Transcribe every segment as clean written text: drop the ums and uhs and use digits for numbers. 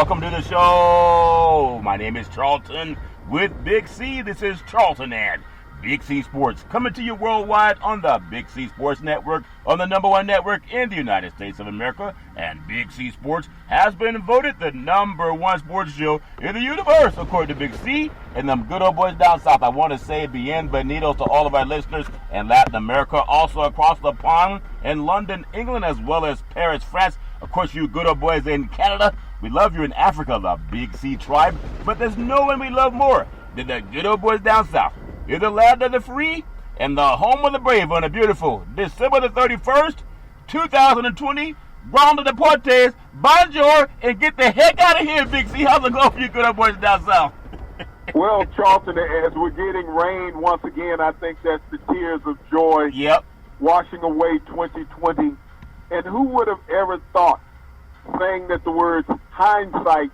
welcome to the show. My name is Charlton with Big C. This is Charlton and Big C Sports, coming to you worldwide on the Big C Sports Network, on the #1 network in the United States of America. And Big C Sports has been voted the #1 sports show in the universe, according to Big C and them good old boys down south. I want to say bienvenidos to all of our listeners in Latin America, also across the pond in London, England, as well as Paris, France. Of course, you good old boys in Canada. We love you in Africa, the Big C tribe. But there's no one we love more than the good old boys down south. You're the land of the free and the home of the brave on a beautiful December the 31st, 2020. Ground to Deportes, bonjour, and get the heck out of here, Big C. How's it going for you good old boys down south? Well, Charlton, as we're getting rain once again, I think that's the tears of joy washing away 2020. And who would have ever thought saying that the words hindsight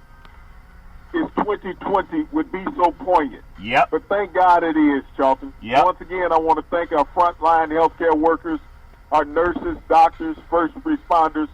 is 2020 would be so poignant? Yep. But thank God it is, Charlton. Yep. Once again, I want to thank our frontline healthcare workers, our nurses, doctors, first responders.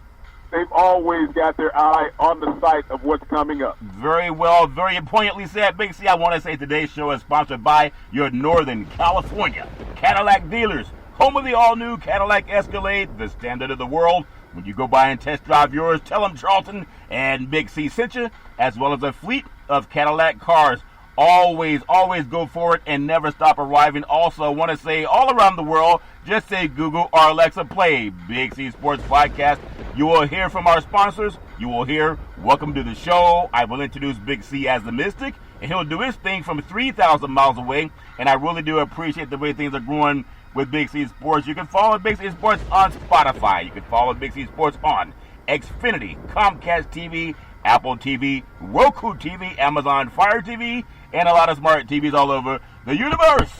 They've always got their eye on the sight of what's coming up. Very well, very poignantly said, Big C. I want to say today's show is sponsored by your Northern California Cadillac dealers, home of the all-new Cadillac Escalade, the standard of the world. When you go by and test drive yours, tell them Charlton and Big C sent you, as well as a fleet of Cadillac cars. Always go forward and never stop arriving. Also, want to say all around the world, just say Google or Alexa, play Big C Sports Podcast. You will hear from our sponsors. You will hear welcome to the show. I will introduce Big C as the Mystic, and he'll do his thing from 3,000 miles away. And I really do appreciate the way things are growing with Big C Sports. You can follow Big C Sports on Spotify. You can follow Big C Sports on Xfinity, Comcast TV, Apple TV, Roku TV, Amazon Fire TV, and a lot of smart TVs all over the universe.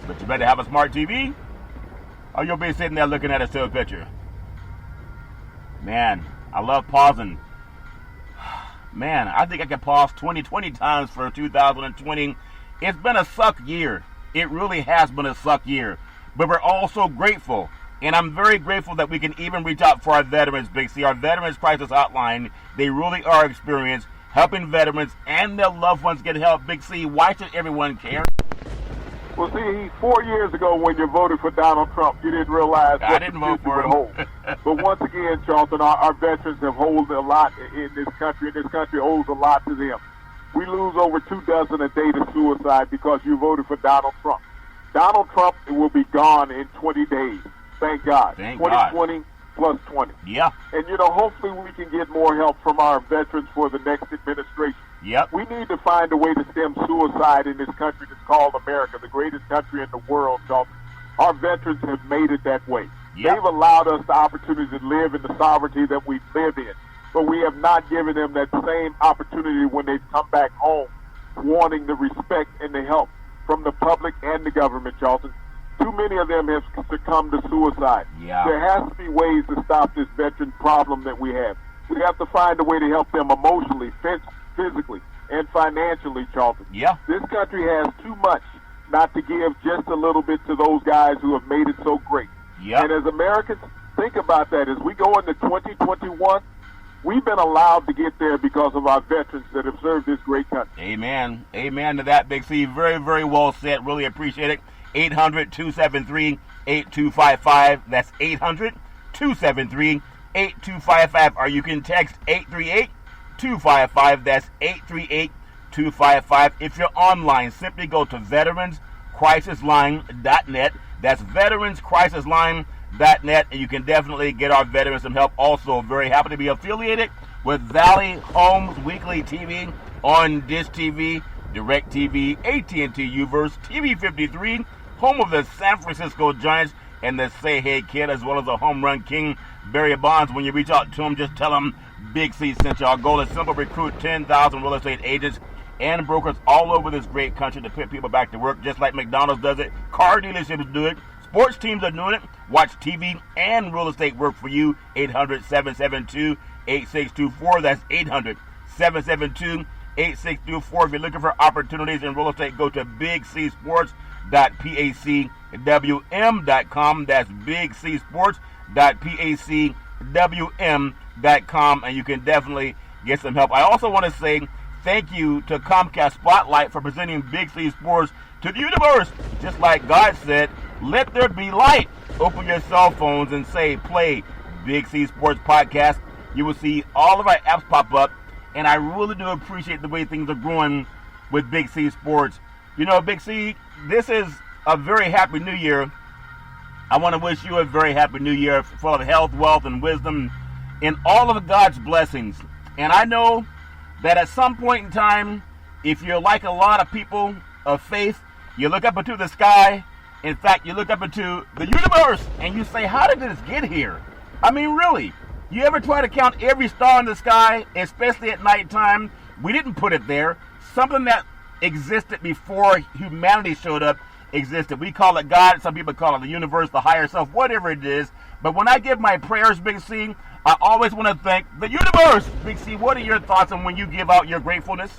But you better have a smart TV, or you'll be sitting there looking at a still picture. Man, I love pausing. Man, I think I could pause 20 times for 2020. It's been a suck year. It really has been a suck year. But we're also grateful. And I'm very grateful that we can even reach out for our veterans, Big C. Our Veterans Crisis Hotline, they really are experienced helping veterans and their loved ones get help. Big C, why should everyone care? Well, see, 4 years ago when you voted for Donald Trump, you didn't realize what I didn't vote for him. But once again, Charlton, our veterans have held a lot in this country, and this country owes a lot to them. We lose over 24 a day to suicide because you voted for Donald Trump. Donald Trump will be gone in 20 days. Thank God. 2020 plus 20. Yeah. And, hopefully we can get more help from our veterans for the next administration. Yep. We need to find a way to stem suicide in this country that's called America, the greatest country in the world, Charlton. Our veterans have made it that way. Yep. They've allowed us the opportunity to live in the sovereignty that we live in. But we have not given them that same opportunity when they come back home, wanting the respect and the help from the public and the government, Charlton. Too many of them have succumbed to suicide. Yeah. There has to be ways to stop this veteran problem that we have. We have to find a way to help them emotionally, physically, and financially, Charlton. Yeah. This country has too much not to give just a little bit to those guys who have made it so great. Yeah. And as Americans, think about that. As we go into 2021, we've been allowed to get there because of our veterans that have served this great country. Amen. Amen to that, Big C. Very, very well said. Really appreciate it. 800-273-8255. That's 800-273-8255. Or you can text 838-255. That's 838-255. If you're online, simply go to veteranscrisisline.net. That's veteranscrisisline.net, and you can definitely get our veterans some help. Also, very happy to be affiliated with Valley Homes Weekly TV on Dish TV, Direct TV, AT&T Uverse, TV 53, home of the San Francisco Giants and the Say Hey Kid, as well as the home run king, Barry Bonds. When you reach out to him, just tell him Big C sent you. Our goal is simple: recruit 10,000 real estate agents and brokers all over this great country to put people back to work, just like McDonald's does it. Car dealerships do it. Sports teams are doing it. Watch TV and real estate work for you. 800-772-8624. That's 800-772-8624. If you're looking for opportunities in real estate, go to bigcsports.pacwm.com. That's bigcsports.pacwm.com. And you can definitely get some help. I also want to say thank you to Comcast Spotlight for presenting Big C Sports to the universe. Just like God said, let there be light. Open your cell phones and say, play Big C Sports Podcast. You will see all of our apps pop up, and I really do appreciate the way things are growing with Big C Sports. You know, Big C, this is a very happy new year. I want to wish you a very happy new year full of health, wealth, and wisdom, and all of God's blessings. And I know that at some point in time, if you're like a lot of people of faith, you look up into the sky. In fact, you look up into the universe and you say, how did this get here? I mean, really, you ever try to count every star in the sky, especially at nighttime? We didn't put it there. Something that existed before humanity showed up existed. We call it God. Some people call it the universe, the higher self, whatever it is. But when I give my prayers, Big C, I always want to thank the universe. Big C, what are your thoughts on when you give out your gratefulness?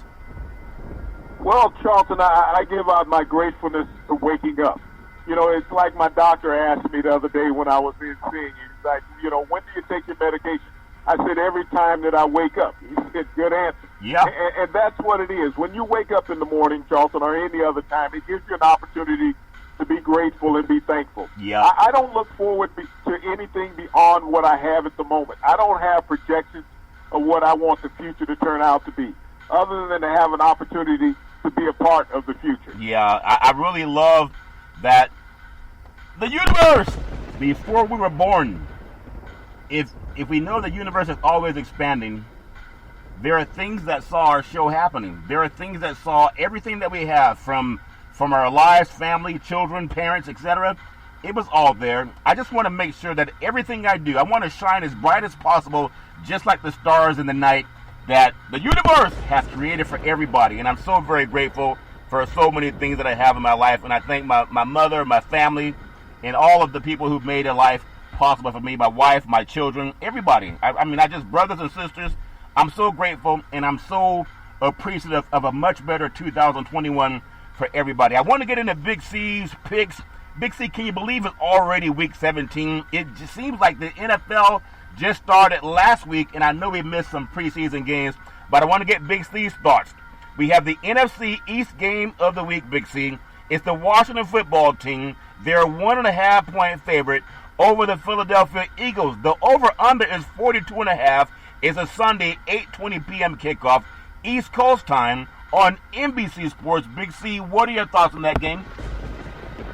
Well, Charlton, I give out my gratefulness to waking up. You know, it's like my doctor asked me the other day when I was in seeing you. He's like, you know, when do you take your medication? I said, every time that I wake up. He said, good answer. Yeah. And that's what it is. When you wake up in the morning, Charlton, or any other time, it gives you an opportunity to be grateful and be thankful. Yeah. I don't look forward to anything beyond what I have at the moment. I don't have projections of what I want the future to turn out to be, other than to have an opportunity to be a part of the future. Yeah, I really love that the universe, before we were born, if we know the universe is always expanding, there are things that saw our show happening. There are things that saw everything that we have from our lives, family, children, parents, etc. It was all there. I just want to make sure that everything I do, I want to shine as bright as possible, just like the stars in the night that the universe has created for everybody. And I'm so very grateful for so many things that I have in my life. And I thank my mother, my family, and all of the people who've made a life possible for me, my wife, my children, everybody. I mean, brothers and sisters, I'm so grateful, and I'm so appreciative of a much better 2021 for everybody. I want to get into Big C's picks. Big C, can you believe it's already week 17? It just seems like the NFL just started last week, and I know we missed some preseason games, but I want to get Big C's thoughts. We have the NFC East game of the week, Big C. It's the Washington football team. They're 1.5-point favorite over the Philadelphia Eagles. The over-under is 42.5. It's a Sunday 8:20 p.m. kickoff, East Coast time on NBC Sports. Big C, what are your thoughts on that game?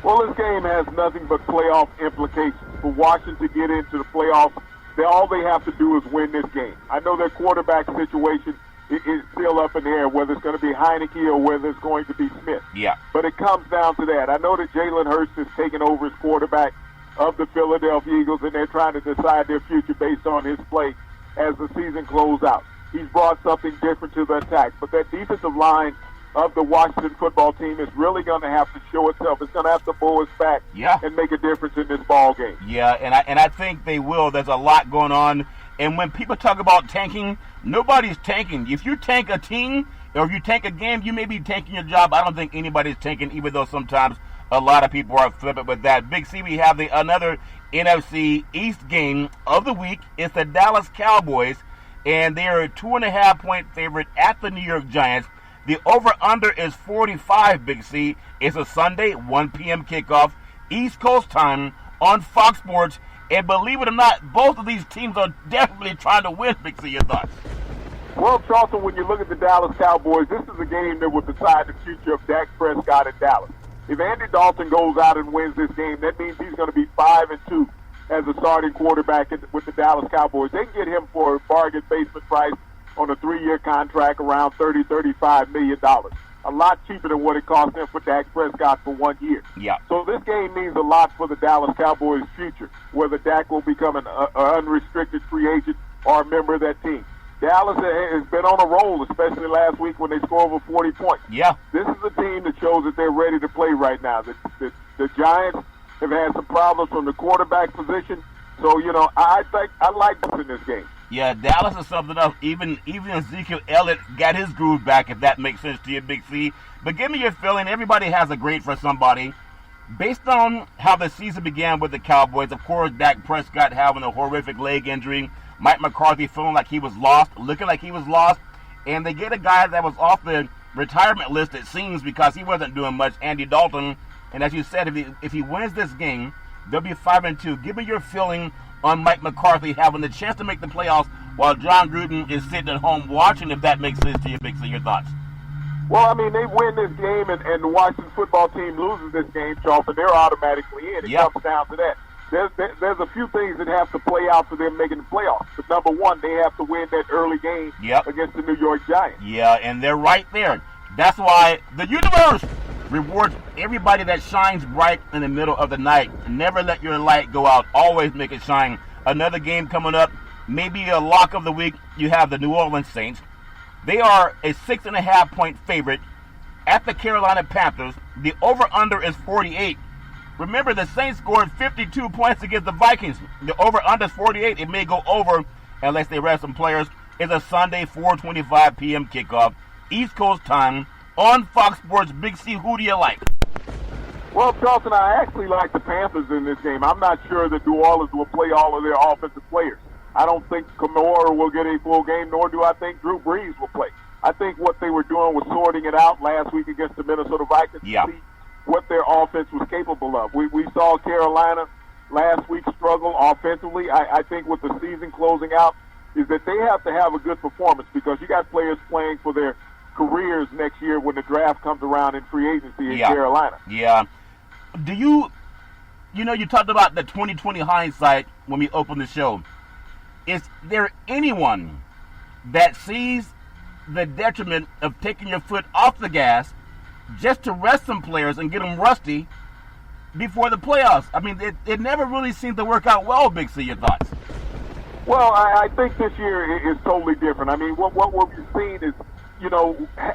Well, this game has nothing but playoff implications. For Washington to get into the playoffs, all they have to do is win this game. I know their quarterback situation is still up in the air, whether it's going to be Heineke or whether it's going to be Smith. Yeah. But it comes down to that. I know that Jalen Hurts is taking over as quarterback of the Philadelphia Eagles, and they're trying to decide their future based on his play as the season closes out. He's brought something different to the attack. But that defensive line of the Washington football team is really going to have to show itself. It's going to have to pull its back and make a difference in this ball game. Yeah, and I think they will. There's a lot going on. And when people talk about tanking, nobody's tanking. If you tank a team or if you tank a game, you may be tanking your job. I don't think anybody's tanking, even though sometimes a lot of people are flippant with that. Big C, we have another NFC East game of the week. It's the Dallas Cowboys, and they are a 2.5-point favorite at the New York Giants. The over-under is 45, Big C. It's a Sunday, 1 p.m. kickoff, East Coast time on Fox Sports. And believe it or not, both of these teams are definitely trying to win, Big C. Your thoughts? Well, Charlton, when you look at the Dallas Cowboys, this is a game that will decide the future of Dak Prescott in Dallas. If Andy Dalton goes out and wins this game, that means he's going to be 5-2 as a starting quarterback with the Dallas Cowboys. They can get him for a bargain basement price on a 3-year contract around $30-35 million. A lot cheaper than what it cost them for Dak Prescott for 1 year. Yeah. So this game means a lot for the Dallas Cowboys' future, whether Dak will become an unrestricted free agent or a member of that team. Dallas has been on a roll, especially last week when they scored over 40 points. Yeah. This is a team that shows that they're ready to play right now. The Giants have had some problems from the quarterback position. So, I think I like this in this game. Yeah, Dallas is something else. Even Ezekiel Elliott got his groove back, if that makes sense to you, Big C. But give me your feeling. Everybody has a grade for somebody. Based on how the season began with the Cowboys, of course, Dak Prescott having a horrific leg injury, Mike McCarthy feeling like he was lost, looking like he was lost, and they get a guy that was off the retirement list, it seems, because he wasn't doing much, Andy Dalton. And as you said, if he wins this game, they'll be 5-2. Give me your feeling on Mike McCarthy having the chance to make the playoffs while John Gruden is sitting at home watching, if that makes sense to you, Big C. Your thoughts? Well, I mean, they win this game and the Washington football team loses this game, Charleston, they're automatically in. It comes down to that. There's a few things that have to play out for them making the playoffs. But number one, they have to win that early game against the New York Giants. Yeah, and they're right there. That's why the universe rewards everybody that shines bright in the middle of the night. Never let your light go out. Always make it shine. Another game coming up, maybe a lock of the week. You have the New Orleans Saints. They are a 6.5-point favorite at the Carolina Panthers. The over-under is 48. Remember, the Saints scored 52 points against the Vikings. The over-under is 48. It may go over unless they rest some players. It's a Sunday 4:25 p.m. kickoff, East Coast time, on Fox Sports. Big C, who do you like? Well, Charleston, I actually like the Panthers in this game. I'm not sure that New Orleans will play all of their offensive players. I don't think Kamara will get a full game, nor do I think Drew Brees will play. I think what they were doing was sorting it out last week against the Minnesota Vikings to see what their offense was capable of. We saw Carolina last week struggle offensively. I think with the season closing out is that they have to have a good performance because you got players playing for their careers next year when the draft comes around in free agency in Carolina. Yeah. Do you talked about the 2020 hindsight when we opened the show. Is there anyone that sees the detriment of taking your foot off the gas just to rest some players and get them rusty before the playoffs? I mean, it never really seemed to work out well, Big C. Your thoughts? Well, I think this year is totally different. I mean, what we've seen is,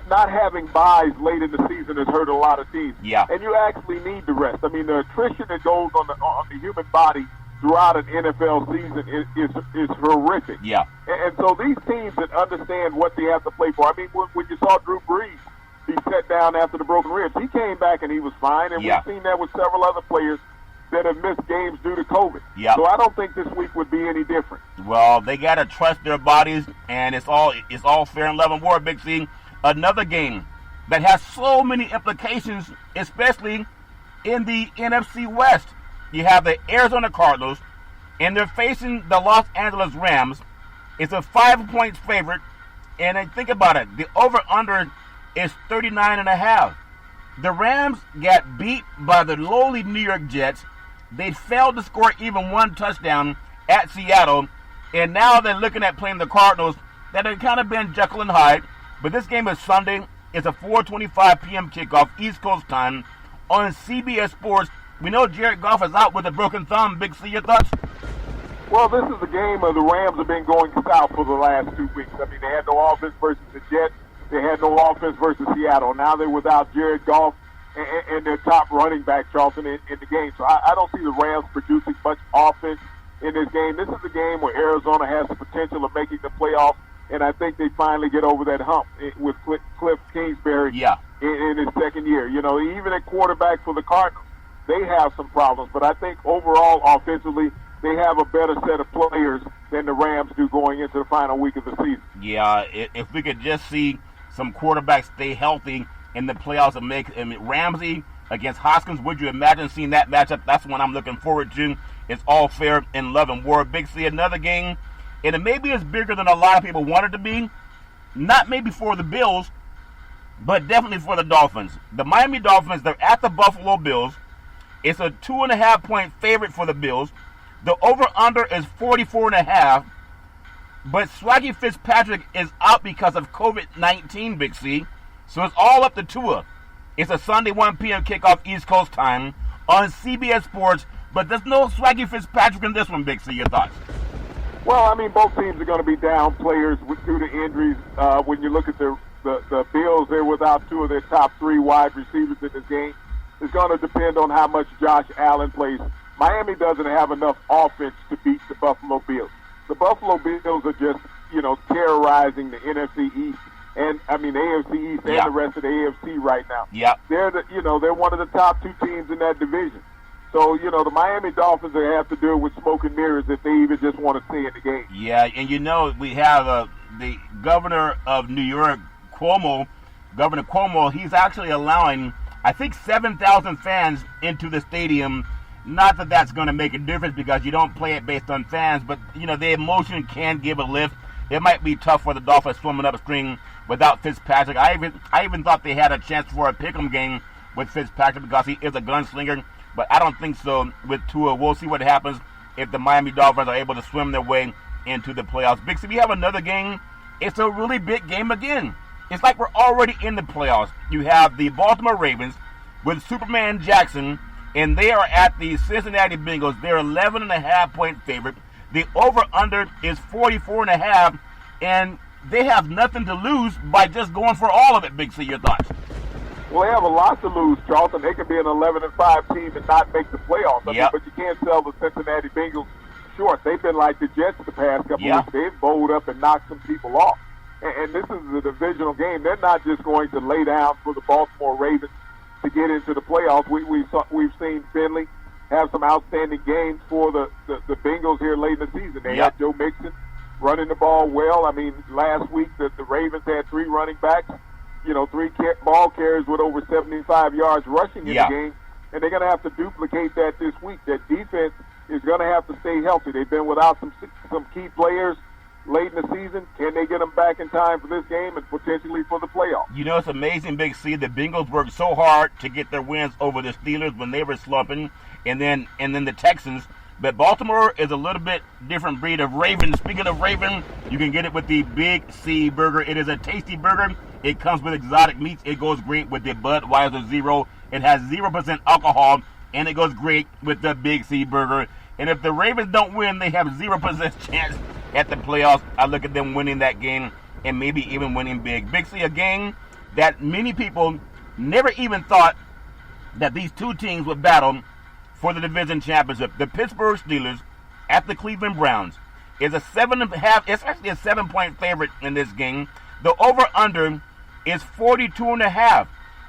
not having buys late in the season has hurt a lot of teams. Yeah. And you actually need to rest. I mean, the attrition that goes on the human body throughout an NFL season is horrific. Yeah. And so these teams that understand what they have to play for. I mean, when you saw Drew Brees be set down after the broken ribs, he came back and he was fine. And we've seen that with several other players that have missed games due to COVID. Yeah. So I don't think this week would be any different. Well, they got to trust their bodies, and it's all fair and love and war, Big C. Another game that has so many implications, especially in the NFC West. You have the Arizona Cardinals, and they're facing the Los Angeles Rams. It's a 5-point favorite, and then think about it. The over-under is 39.5. The Rams got beat by the lowly New York Jets. They failed to score even one touchdown at Seattle, and now they're looking at playing the Cardinals that have kind of been Jekyll and Hyde. But this game is Sunday. It's a 4:25 p.m. kickoff, East Coast time, on CBS Sports. We know Jared Goff is out with a broken thumb. Big C, your thoughts? Well, this is a game the Rams have been going south for the last 2 weeks. I mean, they had no offense versus the Jets. They had no offense versus Seattle. Now they're without Jared Goff and their top running back, Charleston, in the game. So I don't see the Rams producing much offense in this game. This is a game where Arizona has the potential of making the playoffs, and I think they finally get over that hump with Cliff Kingsbury in his second year. Even at quarterback for the Cardinals, they have some problems. But I think overall, offensively, they have a better set of players than the Rams do going into the final week of the season. Yeah, if we could just see some quarterbacks stay healthy in the playoffs and make Ramsey against Hoskins, would you imagine seeing that matchup? That's one I'm looking forward to. It's all fair in love and war. Big C, another game, and it maybe is bigger than a lot of people want it to be. Not maybe for the Bills, but definitely for the Dolphins. The Miami Dolphins, they're at the Buffalo Bills. It's a 2.5-point favorite for the Bills. The over-under is 44.5. But Swaggy Fitzpatrick is out because of COVID-19, Big C. So it's all up to Tua. It's a Sunday 1 p.m. kickoff East Coast time on CBS Sports. But there's no Swaggy Fitzpatrick in this one, Big C. Your thoughts? Well, I mean, both teams are going to be down players due to injuries. When you look at the Bills, they're without two of their top 3 wide receivers in this game. It's going to depend on how much Josh Allen plays. Miami doesn't have enough offense to beat the Buffalo Bills. The Buffalo Bills are just, terrorizing the NFC East and the AFC East and the rest of the AFC right now. Yeah. They're they're one of the top 2 teams in that division. So, the Miami Dolphins, they have to do it with smoke and mirrors if they even just want to stay in the game. Yeah, and we have the governor of New York, Governor Cuomo, he's actually allowing, I think, 7,000 fans into the stadium. Not that that's going to make a difference because you don't play it based on fans, but, the emotion can give a lift. It might be tough for the Dolphins swimming upstream without Fitzpatrick. I even thought they had a chance for a pick'em game with Fitzpatrick because he is a gunslinger, but I don't think so with Tua. We'll see what happens if the Miami Dolphins are able to swim their way into the playoffs. Big C, we have another game. It's a really big game again. It's like we're already in the playoffs. You have the Baltimore Ravens with Superman Jackson, and they are at the Cincinnati Bengals. They're 11.5-point favorite. The over-under is 44.5, and they have nothing to lose by just going for all of it. Big C, your thoughts? Well, they have a lot to lose, Charlton. They could be an 11-5 team and not make the playoffs. I mean, but you can't sell the Cincinnati Bengals short. They've been like the Jets the past couple weeks. They've bowled up and knocked some people off. And this is a divisional game. They're not just going to lay down for the Baltimore Ravens to get into the playoffs. We've seen Finley have some outstanding games for the Bengals here late in the season. They had Joe Mixon running the ball well. I mean, last week the Ravens had 3 running backs, 3 ball carriers with over 75 yards rushing in the game, and they're going to have to duplicate that this week. That defense is going to have to stay healthy. They've been without some key players late in the season. Can they get them back in time for this game and potentially for the playoffs? It's amazing, Big C. The Bengals worked so hard to get their wins over the Steelers when they were slumping, and then the Texans. But Baltimore is a little bit different breed of Raven. Speaking of Raven, you can get it with the Big C burger. It is a tasty burger. It comes with exotic meats. It goes great with the Budweiser Zero. It has 0% alcohol, and it goes great with the Big C burger. And if the Ravens don't win, they have 0% chance at the playoffs. I look at them winning that game and maybe even winning big. Big C, a game that many people never even thought that these two teams would battle for the division championship. The Pittsburgh Steelers at the Cleveland Browns is a 7.5. It's actually a 7-point favorite in this game. The over/under is 42.5.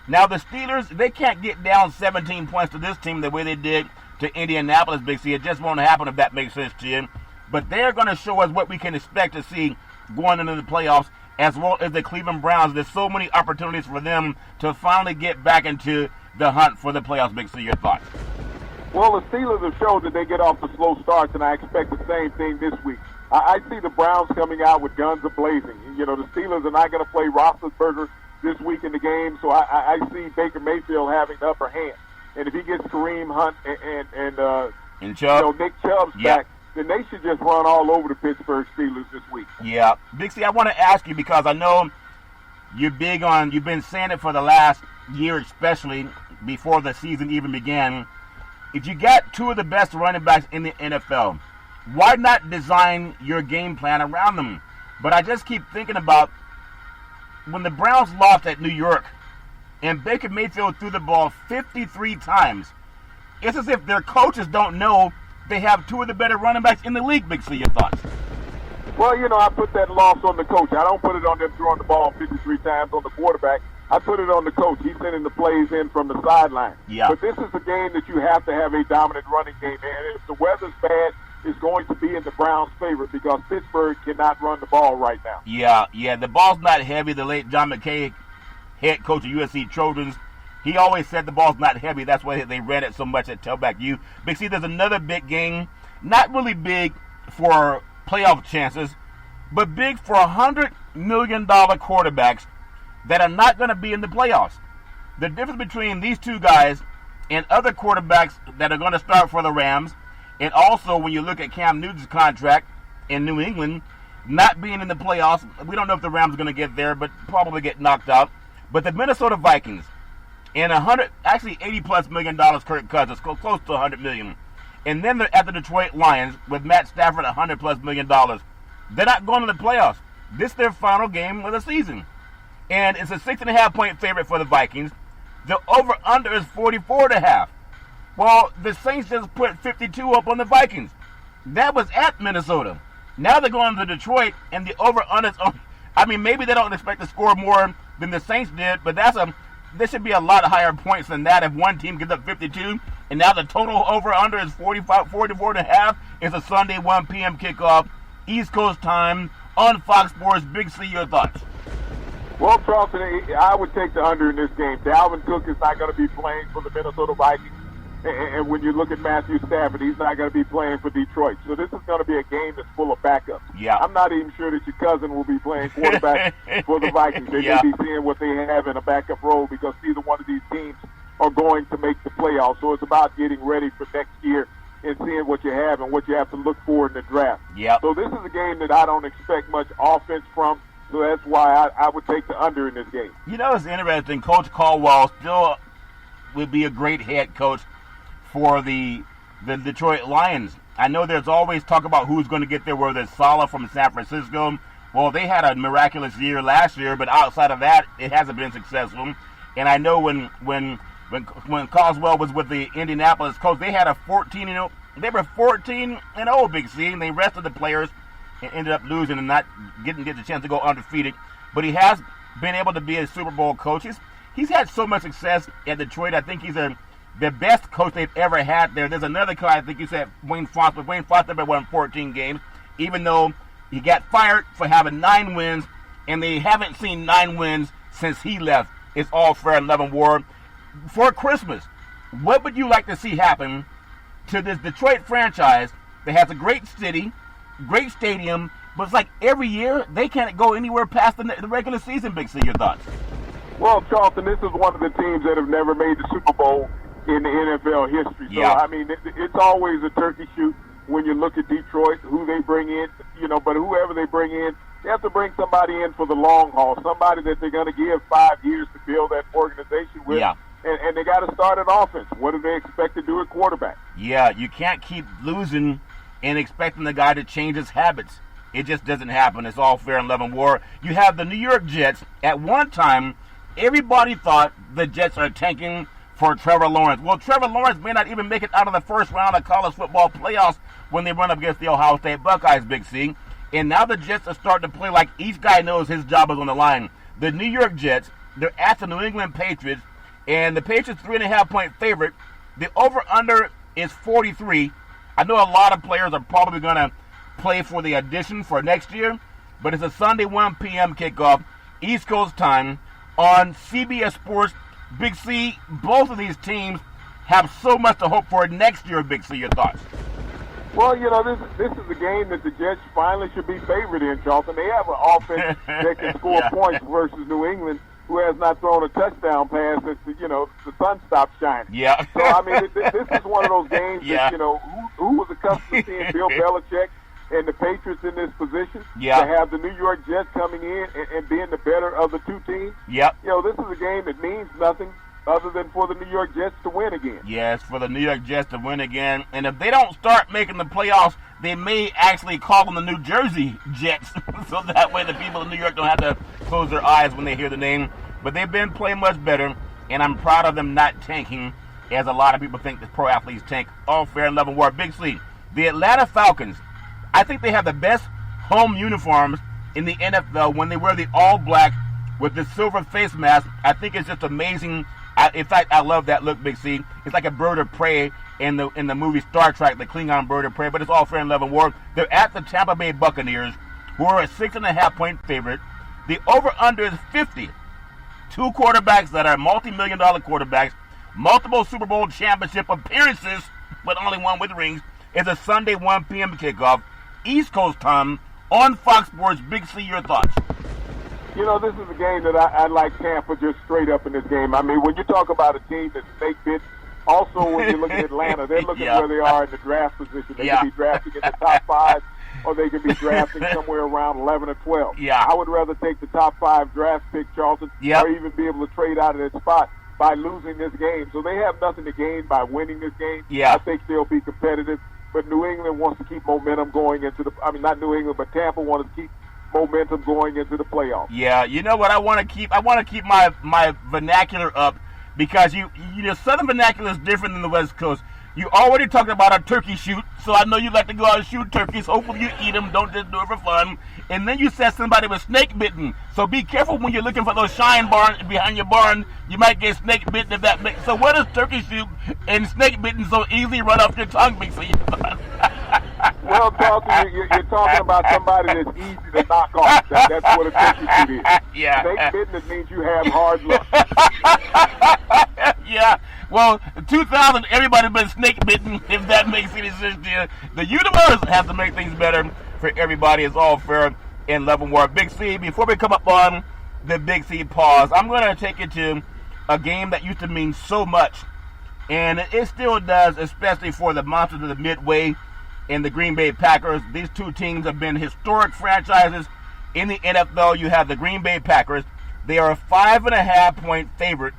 Now the Steelers, they can't get down 17 points to this team the way they did to Indianapolis, Big C. It just won't happen if that makes sense to you. But they're going to show us what we can expect to see going into the playoffs, as well as the Cleveland Browns. There's so many opportunities for them to finally get back into the hunt for the playoffs. Big C, your thoughts? Well, the Steelers have showed that they get off to slow starts, and I expect the same thing this week. I see the Browns coming out with guns a-blazing. The Steelers are not going to play Roethlisberger this week in the game, so I see Baker Mayfield having the upper hand. And if he gets Kareem Hunt and Chubb. Nick Chubb's back, then they should just run all over the Pittsburgh Steelers this week. Yeah. Big C, I want to ask you, because I know you've been saying it for the last year, especially before the season even began. If you got 2 of the best running backs in the NFL, why not design your game plan around them? But I just keep thinking about when the Browns lost at New York and Baker Mayfield threw the ball 53 times. It's as if their coaches don't know they have 2 of the better running backs in the league. Big C, your thoughts? Well, I put that loss on the coach. I don't put it on them throwing the ball 53 times on the quarterback. I put it on the coach. He's sending the plays in from the sideline. Yeah. But this is a game that you have to have a dominant running game. And if the weather's bad, it's going to be in the Browns' favor because Pittsburgh cannot run the ball right now. Yeah. The ball's not heavy. The late John McKay, head coach of USC Trojans, he always said the ball's not heavy. That's why they ran it so much at Tailback U. Big C, there's another big game. Not really big for playoff chances, but big for $100 million quarterbacks that are not going to be in the playoffs. The difference between these two guys and other quarterbacks that are going to start for the Rams, and also when you look at Cam Newton's contract in New England, not being in the playoffs, we don't know if the Rams are going to get there, but probably get knocked out. But the Minnesota Vikings, and $80+ million Kirk Cousins, close to $100 million. And then they're at the Detroit Lions with Matt Stafford, $100+ million. They're not going to the playoffs. This is their final game of the season. And it's a 6.5-point favorite for the Vikings. The over-under is 44.5. Well, the Saints just put 52 up on the Vikings. That was at Minnesota. Now they're going to Detroit, and the over-under is maybe they don't expect to score more than the Saints did, but there should be a lot higher points than that if one team gives up 52 And now the total over-under is 44.5. It's a Sunday 1 p.m. kickoff, East Coast time on Fox Sports. Big C, your thoughts? Well, Charleston, I would take the under in this game. Dalvin Cook is not going to be playing for the Minnesota Vikings. And when you look at Matthew Stafford, he's not going to be playing for Detroit. So this is going to be a game that's full of backups. Yeah. I'm not even sure that your cousin will be playing quarterback for the Vikings. They may be seeing what they have in a backup role because neither one of these teams are going to make the playoffs. So it's about getting ready for next year and seeing what you have and what you have to look for in the draft. Yep. So this is a game that I don't expect much offense from. So that's why I would take the under in this game. You know, it's interesting. Coach Caldwell still would be a great head coach for the Detroit Lions. I know there's always talk about who's going to get there, whether it's Saleh from San Francisco. Well, they had a miraculous year last year, but outside of that, it hasn't been successful. And I know when Caldwell was with the Indianapolis Colts, they had a 14-0. They were 14-0, Big C, and they rested the players and ended up losing and not getting the chance to go undefeated. But he has been able to be a Super Bowl coach. He's had so much success at Detroit. I think he's the best coach they've ever had there. There's another coach, I think you said Wayne Foster, but Wayne Foster won 14 games, even though he got fired for having 9 wins, and they haven't seen 9 wins since he left. It's all fair and love and war. For Christmas, what would you like to see happen to this Detroit franchise that has a great city, great stadium, but it's like every year they can't go anywhere past the regular season, Big C? Your thoughts? Well, Charleston, this is one of the teams that have never made the Super Bowl in the NFL history. So, I mean, it's always a turkey shoot when you look at Detroit, who they bring in, but whoever they bring in, they have to bring somebody in for the long haul, somebody that they're going to give 5 years to build that organization with. Yeah. And they got to start an offense. What do they expect to do at quarterback? Yeah, you can't keep losing and expecting the guy to change his habits. It just doesn't happen. It's all fair and love and war. You have the New York Jets. At one time, everybody thought the Jets are tanking for Trevor Lawrence. Well, Trevor Lawrence may not even make it out of the first round of college football playoffs when they run up against the Ohio State Buckeyes, Big C. And now the Jets are starting to play like each guy knows his job is on the line. The New York Jets, they're at the New England Patriots, and the Patriots 3.5-point favorite. The over-under is 43. I know a lot of players are probably going to play for the addition for next year, but it's a Sunday 1 p.m. kickoff, East Coast time, on CBS Sports. Big C, both of these teams have so much to hope for next year, Big C. Your thoughts? Well, this is a game that the Jets finally should be favored in, Charleston. They have an offense that can score points versus New England, who has not thrown a touchdown pass since the sun stopped shining. Yeah. So, I mean, this is one of those games that, who was accustomed to seeing Bill Belichick and the Patriots in this position to have the New York Jets coming in and being the better of the two teams. Yep. This is a game that means nothing other than for the New York Jets to win again. Yes, for the New York Jets to win again. And if they don't start making the playoffs, they may actually call them the New Jersey Jets. So that way the people in New York don't have to close their eyes when they hear the name. But they've been playing much better, and I'm proud of them not tanking, as a lot of people think that pro athletes tank. All fair and love and war. Big C, the Atlanta Falcons, I think they have the best home uniforms in the NFL when they wear the all-black with the silver face mask. I think it's just amazing. In fact, I love that look, Big C. It's like a bird of prey in the movie Star Trek, the Klingon bird of prey, but it's all fair and love and war. They're at the Tampa Bay Buccaneers, who are a 6.5-point favorite. The over-under is 50. 2 quarterbacks that are multi-million-dollar quarterbacks, multiple Super Bowl championship appearances, but only one with rings. It's a Sunday 1 p.m. kickoff, East Coast time, on Fox Sports. Big C, your thoughts? This is a game that I like Tampa just straight up in this game. I mean, when you talk about a team that's snake bit, also when you look at Atlanta, they're looking where they are in the draft position. They could be drafting in the top 5, or they could be drafting somewhere around 11 or 12. Yeah. I would rather take the top 5 draft pick, Charleston, or even be able to trade out of that spot by losing this game. So they have nothing to gain by winning this game. Yeah. I think they'll be competitive. But New England wants to keep momentum going into not New England, but Tampa wants to keep momentum going into the playoffs. Yeah, you know what I want to keep? I want to keep my vernacular up because you Southern vernacular is different than the West Coast. You already talked about a turkey shoot, so I know you like to go out and shoot turkeys. Hopefully you eat them. Don't just do it for fun. And then you said somebody was snake bitten. So be careful when you're looking for those shine barns behind your barn. You might get snake bitten if that makes. So what is turkey shoot and snake bitten so easily run off your tongue, Big C? Well, Charlton, you're talking about somebody that's easy to knock off. That's what a turkey shoot is. Yeah. Snake bitten means you have hard luck. Yeah. Well, 2000, everybody's been snake bitten, if that makes any sense to you. The universe has to make things better for everybody. It's all fair in love and war. Big C, before we come up on the Big C pause, I'm going to take you to a game that used to mean so much. And it still does, especially for the Monsters of the Midway and the Green Bay Packers. These two teams have been historic franchises in the NFL. You have the Green Bay Packers. They are a 5.5-point favorite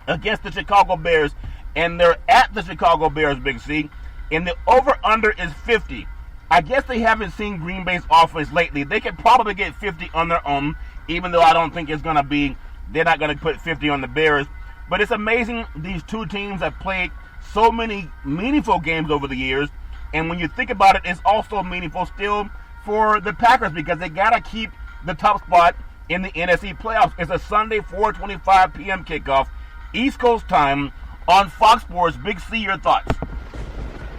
against the Chicago Bears, and they're at the Chicago Bears, Big C, and the over-under is 50. I guess they haven't seen Green Bay's offense lately. They could probably get 50 on their own, even though I don't think it's going to be, they're not going to put 50 on the Bears. But it's amazing these two teams have played so many meaningful games over the years, and when you think about it, it's also meaningful still for the Packers because they got to keep the top spot in the Nfc Playoffs. It's a Sunday 4:25 p.m. kickoff, East Coast time on Fox Sports. Big C, your thoughts?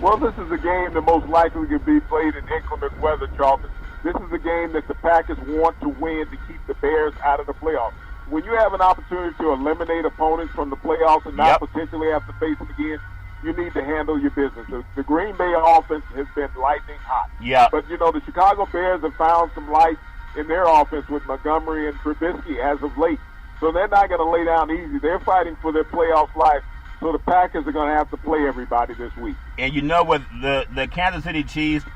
Well, this is a game that most likely could be played in inclement weather, Charlton. This is a game that the Packers want to win to keep the Bears out of the playoffs. When you have an opportunity to eliminate opponents from the playoffs and not potentially have to face them again, you need to handle your business. The Green Bay offense has been lightning hot. Yeah. But, the Chicago Bears have found some life in their offense with Montgomery and Trubisky as of late. So they're not going to lay down easy. They're fighting for their playoff life. So the Packers are going to have to play everybody this week. And with the Kansas City Chiefs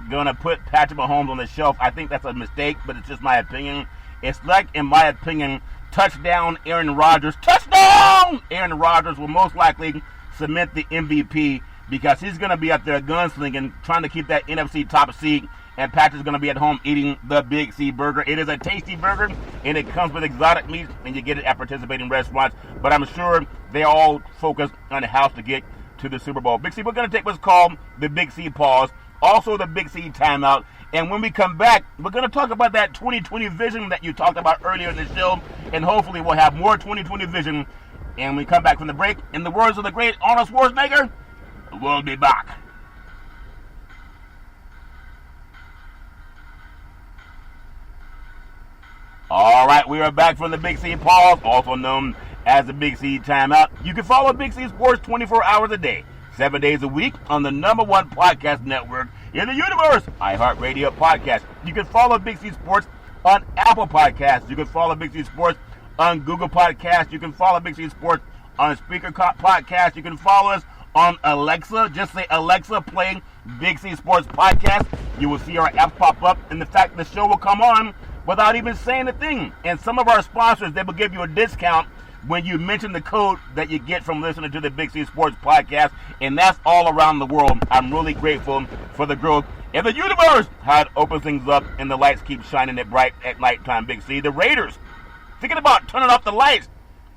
going to put Patrick Mahomes on the shelf, I think that's a mistake, but it's just my opinion. It's like, in my opinion, touchdown Aaron Rodgers. Touchdown! Aaron Rodgers will most likely cement the MVP because he's going to be out there gunslinging, trying to keep that NFC top seed, and Patrick's going to be at home eating the Big C burger. It is a tasty burger, and it comes with exotic meats, and you get it at participating restaurants. But I'm sure they're all focused on how to get to the Super Bowl. Big C, we're going to take what's called the Big C pause, also the Big C timeout. And when we come back, we're going to talk about that 2020 vision that you talked about earlier in the show, and hopefully we'll have more 2020 vision. And when we come back from the break, in the words of the great Arnold Schwarzenegger, we'll be back. All right, we are back from the Big C pause, also known as the Big C timeout. You can follow Big C Sports 24 hours a day, 7 days a week on the #1 podcast network in the universe, iHeartRadio Podcast. You can follow Big C Sports on Apple Podcasts. You can follow Big C Sports on Google Podcasts. You can follow Big C Sports on Speaker Podcast. You can follow us on Alexa. Just say, Alexa, play Big C Sports Podcast. You will see our apps pop up, and the fact the show will come on without even saying a thing. And some of our sponsors, they will give you a discount when you mention the code that you get from listening to the Big C Sports Podcast, and that's all around the world. I'm really grateful for the growth in the universe, how it opens things up and the lights keep shining it bright at nighttime, Big C. The Raiders, thinking about turning off the lights.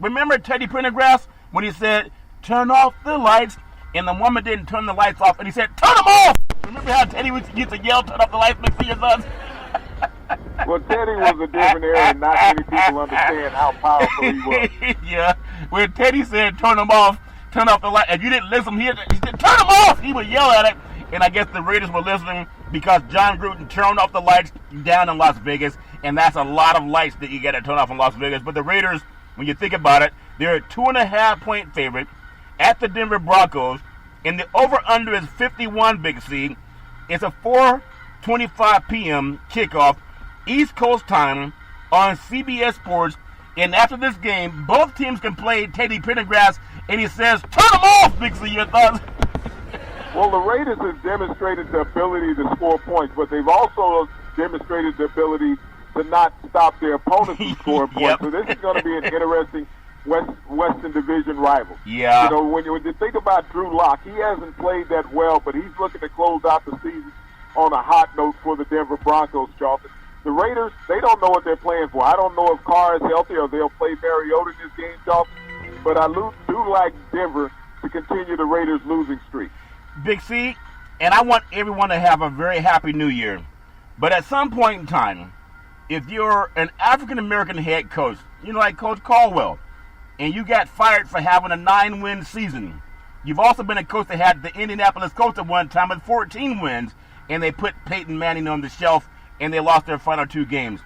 Remember Teddy Pendergrass when he said, turn off the lights, and the woman didn't turn the lights off, and he said, turn them off! Remember how Teddy used to yell, turn off the lights, Big C, your sons? Well, Teddy was a different area, and not many people understand how powerful he was. Yeah, when Teddy said, turn them off, turn off the light. If you didn't listen, he said, turn them off! He would yell at it, and I guess the Raiders were listening because John Gruden turned off the lights down in Las Vegas, and that's a lot of lights that you got to turn off in Las Vegas. But the Raiders, when you think about it, they're a 2.5-point favorite at the Denver Broncos, and the over-under is 51, Big C. It's a 4:25 p.m. kickoff, East Coast time on CBS Sports. And after this game, both teams can play Teddy Pendergrass, and he says, turn them off, Big C, your thoughts? Well, the Raiders have demonstrated the ability to score points, but they've also demonstrated the ability to not stop their opponents from scoring points. So this is going to be an interesting Western Division rival. Yeah. When you think about Drew Lock, he hasn't played that well, but he's looking to close out the season on a hot note for the Denver Broncos, Charlton. The Raiders, they don't know what they're playing for. I don't know if Carr is healthy or they'll play Mariota in this game, Charlton. But I do like Denver to continue the Raiders' losing streak. Big C, and I want everyone to have a very happy New Year. But at some point in time, if you're an African-American head coach, like Coach Caldwell, and you got fired for having a 9-win season, you've also been a coach that had the Indianapolis Colts at one time with 14 wins, and they put Peyton Manning on the shelf, and they lost their final 2 games.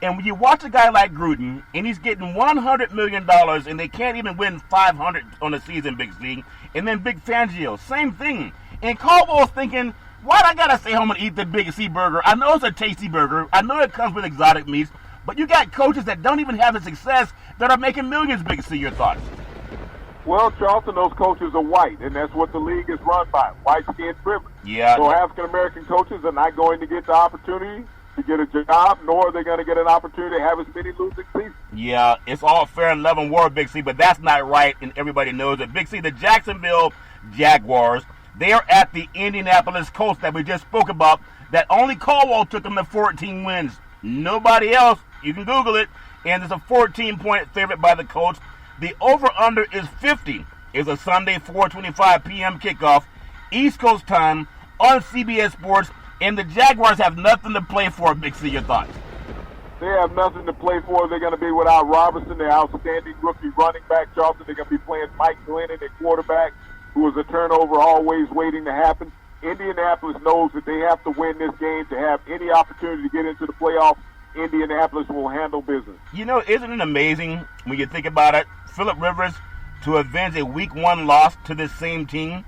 And when you watch a guy like Gruden, and he's getting $100 million, and they can't even win 500 on the season, Big C, and then Big Fangio, same thing. And Caldwell's thinking, why'd I gotta stay home and eat the Big C burger? I know it's a tasty burger. I know it comes with exotic meats, but you got coaches that don't even have the success that are making millions, Big C. Your thoughts? Well, Charlton, those coaches are white, and that's what the league is run by, white-skinned privilege. Yeah. So African-American coaches are not going to get the opportunity to get a job, nor are they going to get an opportunity to have as many losing seasons. Yeah, it's all fair and love and war, Big C, but that's not right, and everybody knows it. Big C, the Jacksonville Jaguars, they are at the Indianapolis Colts that we just spoke about, that only Caldwell took them to 14 wins. Nobody else. You can Google it, and it's a 14-point favorite by the Colts. The over-under is 50. It's a Sunday 4:25 p.m. kickoff, East Coast time on CBS Sports, and the Jaguars have nothing to play for. Big C, your thoughts? They have nothing to play for. They're going to be without Robinson, their outstanding rookie running back. Charlton, they're going to be playing Mike Glennon at quarterback, who is a turnover always waiting to happen. Indianapolis knows that they have to win this game to have any opportunity to get into the playoffs. Indianapolis will handle business. Isn't it amazing when you think about it? Phillip Rivers to avenge a Week 1 loss to this same team.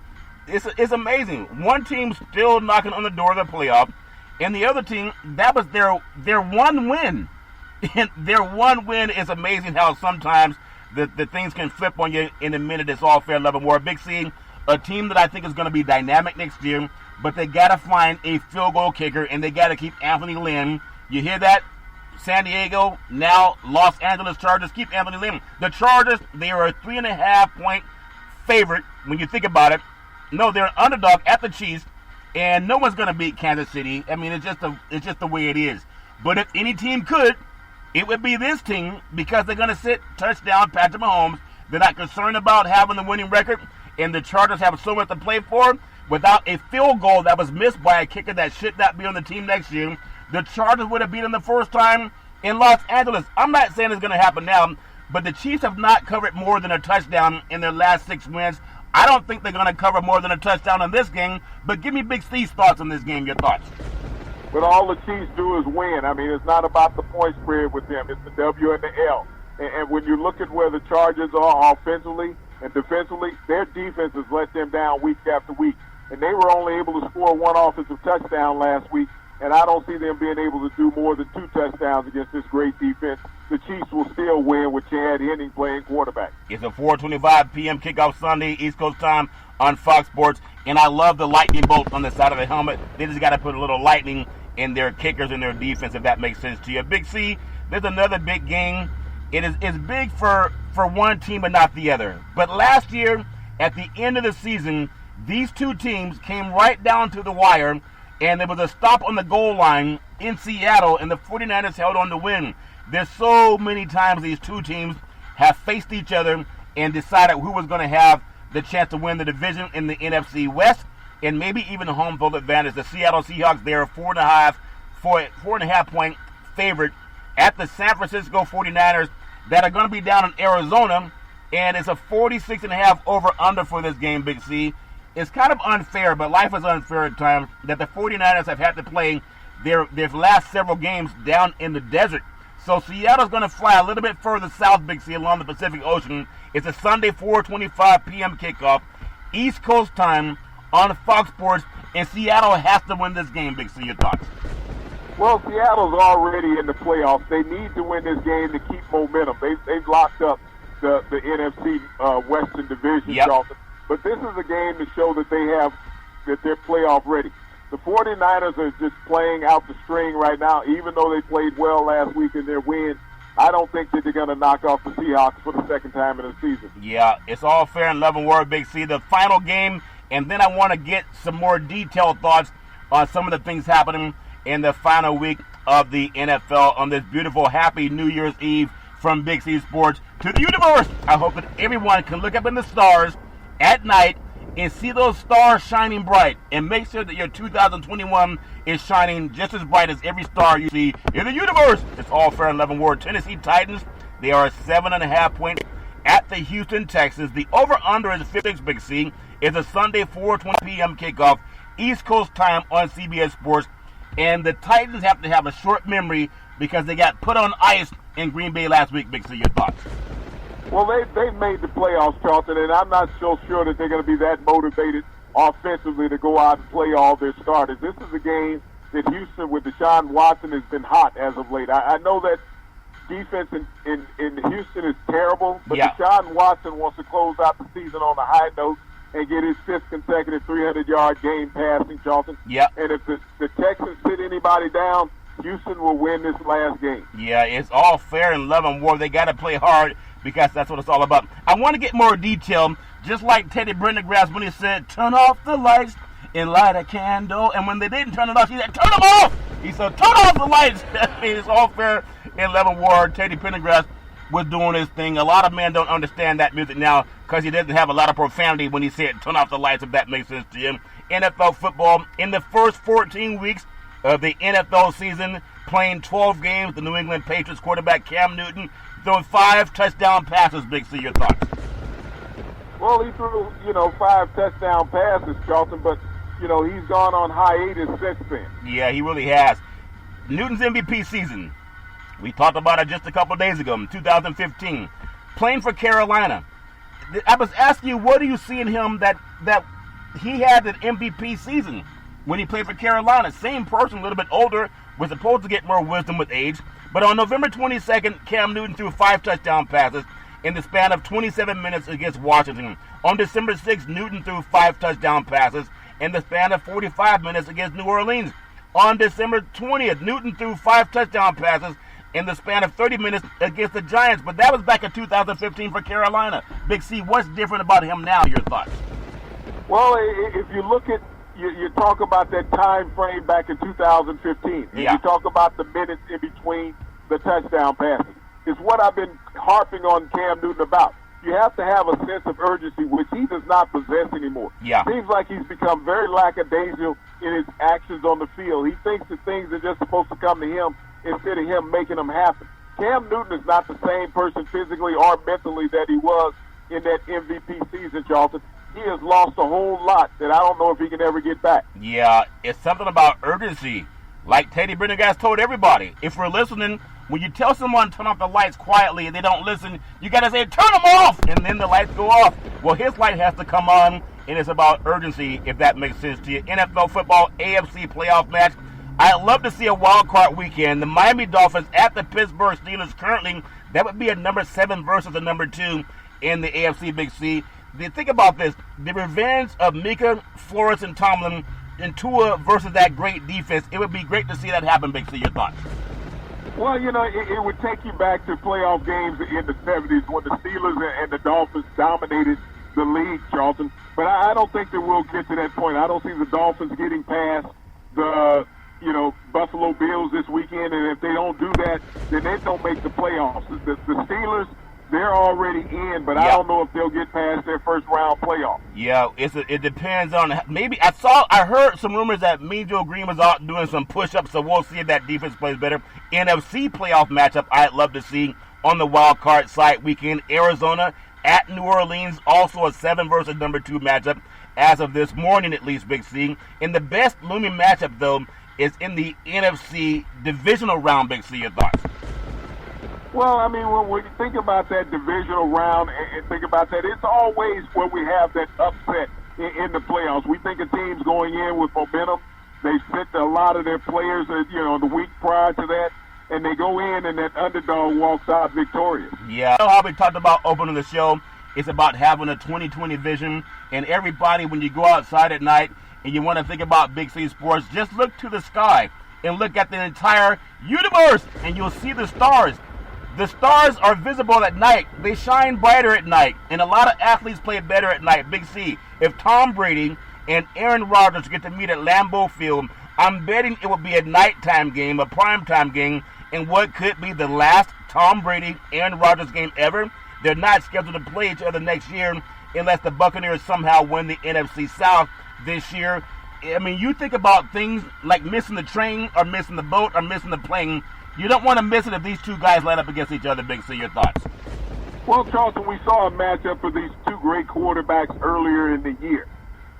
It's amazing. One team still knocking on the door of the playoff, and the other team, that was their one win. And their one win is amazing how sometimes the things can flip on you in a minute. It's all fair, love, and war. Big C, a team that I think is going to be dynamic next year, but they got to find a field goal kicker, and they got to keep Anthony Lynn. You hear that? San Diego, now Los Angeles Chargers, keep Anthony Lynn. The Chargers, they are a 3.5-point favorite when you think about it. No, they're an underdog at the Chiefs, and no one's going to beat Kansas City. I mean, it's just the way it is. But if any team could, it would be this team, because they're going to sit touchdown Patrick Mahomes. They're not concerned about having the winning record, and the Chargers have so much to play for. Without a field goal that was missed by a kicker that should not be on the team next year, the Chargers would have beaten them the first time in Los Angeles. I'm not saying it's going to happen now, but the Chiefs have not covered more than a touchdown in their last 6 wins. I don't think they're going to cover more than a touchdown in this game, but give me Big C's thoughts on this game, your thoughts. But all the Chiefs do is win. I mean, it's not about the point spread with them. It's the W and the L. And when you look at where the Chargers are offensively and defensively, their defense has let them down week after week. And they were only able to score 1 offensive touchdown last week, and I don't see them being able to do more than 2 touchdowns against this great defense. The Chiefs will still win with Chad Henne playing quarterback. It's a 4:25 p.m. kickoff Sunday, East Coast time on Fox Sports, and I love the lightning bolt on the side of the helmet. They just got to put a little lightning in their kickers and their defense, if that makes sense to you. Big C, there's another big game. It's big for one team but not the other. But last year, at the end of the season, these two teams came right down to the wire, and there was a stop on the goal line in Seattle, and the 49ers held on to win. There's so many times these two teams have faced each other and decided who was going to have the chance to win the division in the NFC West, and maybe even the home field advantage. The Seattle Seahawks, they're a 4.5 point favorite at the San Francisco 49ers that are going to be down in Arizona, and it's a 46.5 over-under for this game, Big C. It's kind of unfair, but life is unfair at times, that the 49ers have had to play their last several games down in the desert. So Seattle's going to fly a little bit further south, Big C, along the Pacific Ocean. It's a Sunday 4:25 p.m. kickoff, East Coast time on Fox Sports, and Seattle has to win this game, Big C. Your thoughts? Well, Seattle's already in the playoffs. They need to win this game to keep momentum. They've locked up the NFC Western Division, yep. Charlton. But this is a game to show that they're playoff ready. The 49ers are just playing out the string right now, even though they played well last week in their win. I don't think that they're going to knock off the Seahawks for the second time in the season. Yeah, it's all fair and love and war, Big C. The final game, and then I want to get some more detailed thoughts on some of the things happening in the final week of the NFL on this beautiful, happy New Year's Eve from Big C Sports to the universe. I hope that everyone can look up in the stars at night and see those stars shining bright, and make sure that your 2021 is shining just as bright as every star you see in the universe. It's all fair and level war. Tennessee Titans, they are 7.5 points at the Houston Texans. The over-under is 56, Big C. It's a Sunday 4:20 p.m. kickoff, East Coast time on CBS Sports. And the Titans have to have a short memory because they got put on ice in Green Bay last week. Big C, your thoughts? Well, they made the playoffs, Charlton, and I'm not so sure that they're going to be that motivated offensively to go out and play all their starters. This is a game that Houston with Deshaun Watson has been hot as of late. I know that defense in Houston is terrible, but Deshaun Watson wants to close out the season on a high note and get his 5th consecutive 300-yard game passing, Charlton. Yeah. And if the Texans sit anybody down, Houston will win this last game. Yeah, it's all fair and love and war. They got to play hard because that's what it's all about. I want to get more detail, just like Teddy Brendergrass when he said, turn off the lights and light a candle. And when they didn't turn it off, he said, turn them off. He said, turn off the lights. I mean, it's all fair and love and war. Teddy Brendergrass was doing his thing. A lot of men don't understand that music now because he doesn't have a lot of profanity when he said, turn off the lights, if that makes sense to you. NFL football, in the first 14 weeks of the NFL season, playing 12 games, the New England Patriots quarterback Cam Newton throwing 5 touchdown passes. Big C, your thoughts? Well, he threw, 5 touchdown passes, Charlton, but, he's gone on hiatus since then. Yeah, he really has. Newton's MVP season, we talked about it just a couple days ago, in 2015, playing for Carolina. I was asking you, what do you see in him that he had an MVP season when he played for Carolina? Same person, a little bit older, was supposed to get more wisdom with age. But on November 22nd, Cam Newton threw 5 touchdown passes in the span of 27 minutes against Washington. On December 6th, Newton threw 5 touchdown passes in the span of 45 minutes against New Orleans. On December 20th, Newton threw 5 touchdown passes in the span of 30 minutes against the Giants. But that was back in 2015 for Carolina. Big C, what's different about him now? Your thoughts? Well, if you look at, you talk about that time frame back in 2015. And you talk about the minutes in between the touchdown passes. It's what I've been harping on Cam Newton about. You have to have a sense of urgency, which he does not possess anymore. Yeah. Seems like he's become very lackadaisical in his actions on the field. He thinks that things are just supposed to come to him instead of him making them happen. Cam Newton is not the same person physically or mentally that he was in that MVP season, Charlton. He has lost a whole lot that I don't know if he can ever get back. Yeah, it's something about urgency. Like Teddy Brendergrass told everybody, if we're listening, when you tell someone to turn off the lights quietly and they don't listen, you got to say, turn them off, and then the lights go off. Well, his light has to come on, and it's about urgency, if that makes sense to you. NFL football, AFC Playoff Match. I'd love to see a wild card weekend. The Miami Dolphins at the Pittsburgh Steelers currently. That would be a number 7 versus a number 2 in the AFC Big C. Think about this. The revenge of Mika, Flores, and Tomlin and Tua versus that great defense. It would be great to see that happen, Big C. Your thoughts? Well, it would take you back to playoff games in the 70s when the Steelers and the Dolphins dominated the league, Charlton. But I don't think that we'll get to that point. I don't see the Dolphins getting past the Buffalo Bills this weekend, and if they don't do that, then they don't make the playoffs. The Steelers, they're already in, but I don't know if they'll get past their first round playoff. Yeah, it depends on maybe. I heard some rumors that Mean Joe Green was out doing some push-ups, so we'll see if that defense plays better. NFC playoff matchup I'd love to see on the wild card side weekend. Arizona at New Orleans, also a 7 versus number 2 matchup as of this morning, at least, Big C. And the best looming matchup though is in the NFC Divisional Round. Big C, your thoughts? Well, I mean, when you think about that divisional round and think about that, it's always where we have that upset in the playoffs. We think a team's going in with momentum. They sit a lot of their players, the week prior to that, and they go in and that underdog walks out victorious. Yeah, how we talked about opening the show, it's about having a 20/20 vision. And everybody, when you go outside at night and you want to think about Big C sports, just look to the sky and look at the entire universe, and you'll see the stars. The stars are visible at night. They shine brighter at night. And a lot of athletes play better at night. Big C, if Tom Brady and Aaron Rodgers get to meet at Lambeau Field, I'm betting it will be a nighttime game, a primetime game, and what could be the last Tom Brady, Aaron Rodgers game ever. They're not scheduled to play each other next year unless the Buccaneers somehow win the NFC South this year. I mean, you think about things like missing the train or missing the boat or missing the plane. You don't want to miss it if these two guys line up against each other, Big C. Your thoughts? Well, Charleston, we saw a matchup for these two great quarterbacks earlier in the year,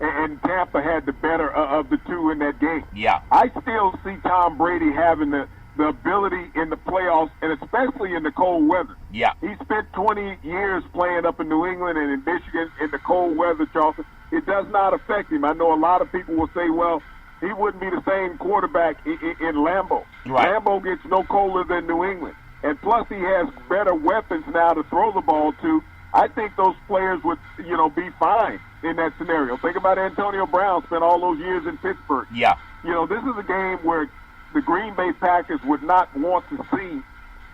and Tampa had the better of the two in that game. Yeah. I still see Tom Brady having the ability in the playoffs, and especially in the cold weather. Yeah. He spent 20 years playing up in New England and in Michigan in the cold weather, Charleston. It does not affect him. I know a lot of people will say, well, he wouldn't be the same quarterback in Lambeau. Right. Lambeau gets no colder than New England. And plus he has better weapons now to throw the ball to. I think those players would, be fine in that scenario. Think about Antonio Brown, spent all those years in Pittsburgh. Yeah. This is a game where the Green Bay Packers would not want to see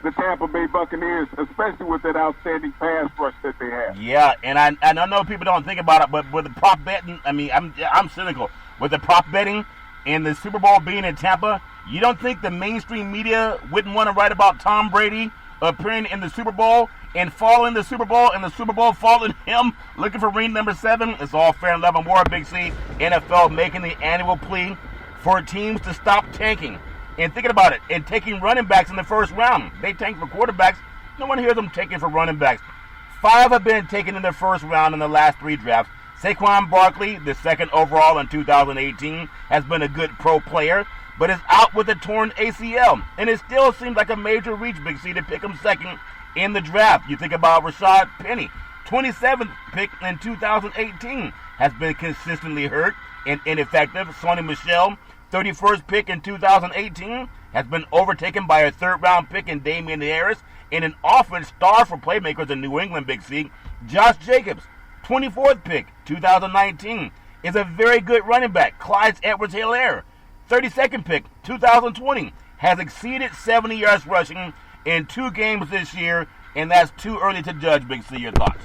the Tampa Bay Buccaneers, especially with that outstanding pass rush that they have. Yeah, and I know people don't think about it, but with the prop betting, I mean, I'm cynical. With the prop betting and the Super Bowl being in Tampa, you don't think the mainstream media wouldn't want to write about Tom Brady appearing in the Super Bowl and following the Super Bowl and the Super Bowl following him looking for ring number 7? It's all fair and love and war, Big C. NFL making the annual plea for teams to stop tanking. And thinking about it, and taking running backs in the first round. They tank for quarterbacks. No one hears them taking for running backs. 5 have been taken in the first round in the last 3 drafts. Saquon Barkley, the 2nd overall in 2018, has been a good pro player, but is out with a torn ACL. And it still seems like a major reach, Big C, to pick him 2nd in the draft. You think about Rashad Penny, 27th pick in 2018, has been consistently hurt and ineffective. Sony Michel, 31st pick in 2018, has been overtaken by a 3rd-round pick in Damian Harris, and an offense star for playmakers in New England, Big C. Josh Jacobs, 24th pick, 2019, is a very good running back. Clyde Edwards-Helaire, 32nd pick, 2020, has exceeded 70 yards rushing in 2 games this year, and that's too early to judge, Big C. Your thoughts?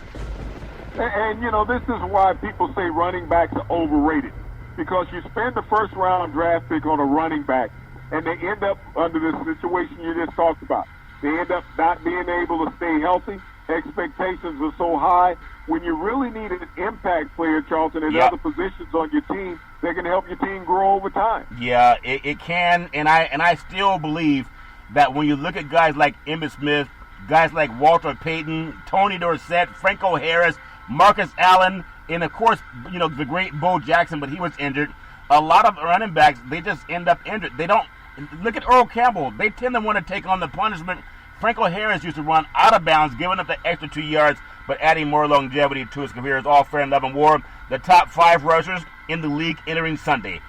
And this is why people say running backs are overrated. Because you spend the first-round draft pick on a running back, and they end up under this situation you just talked about. They end up not being able to stay healthy. Expectations are so high. When you really need an impact player, Charlton, in other positions on your team, they can help your team grow over time. Yeah, it can, and I still believe that when you look at guys like Emmitt Smith, guys like Walter Payton, Tony Dorsett, Franco Harris, Marcus Allen, and, of course, the great Bo Jackson, but he was injured. A lot of running backs, they just end up injured. They don't – look at Earl Campbell. They tend to want to take on the punishment. Franco Harris used to run out of bounds, giving up the extra 2 yards, but adding more longevity to his career. Is all fair and love and war. The top 5 rushers in the league entering Sunday.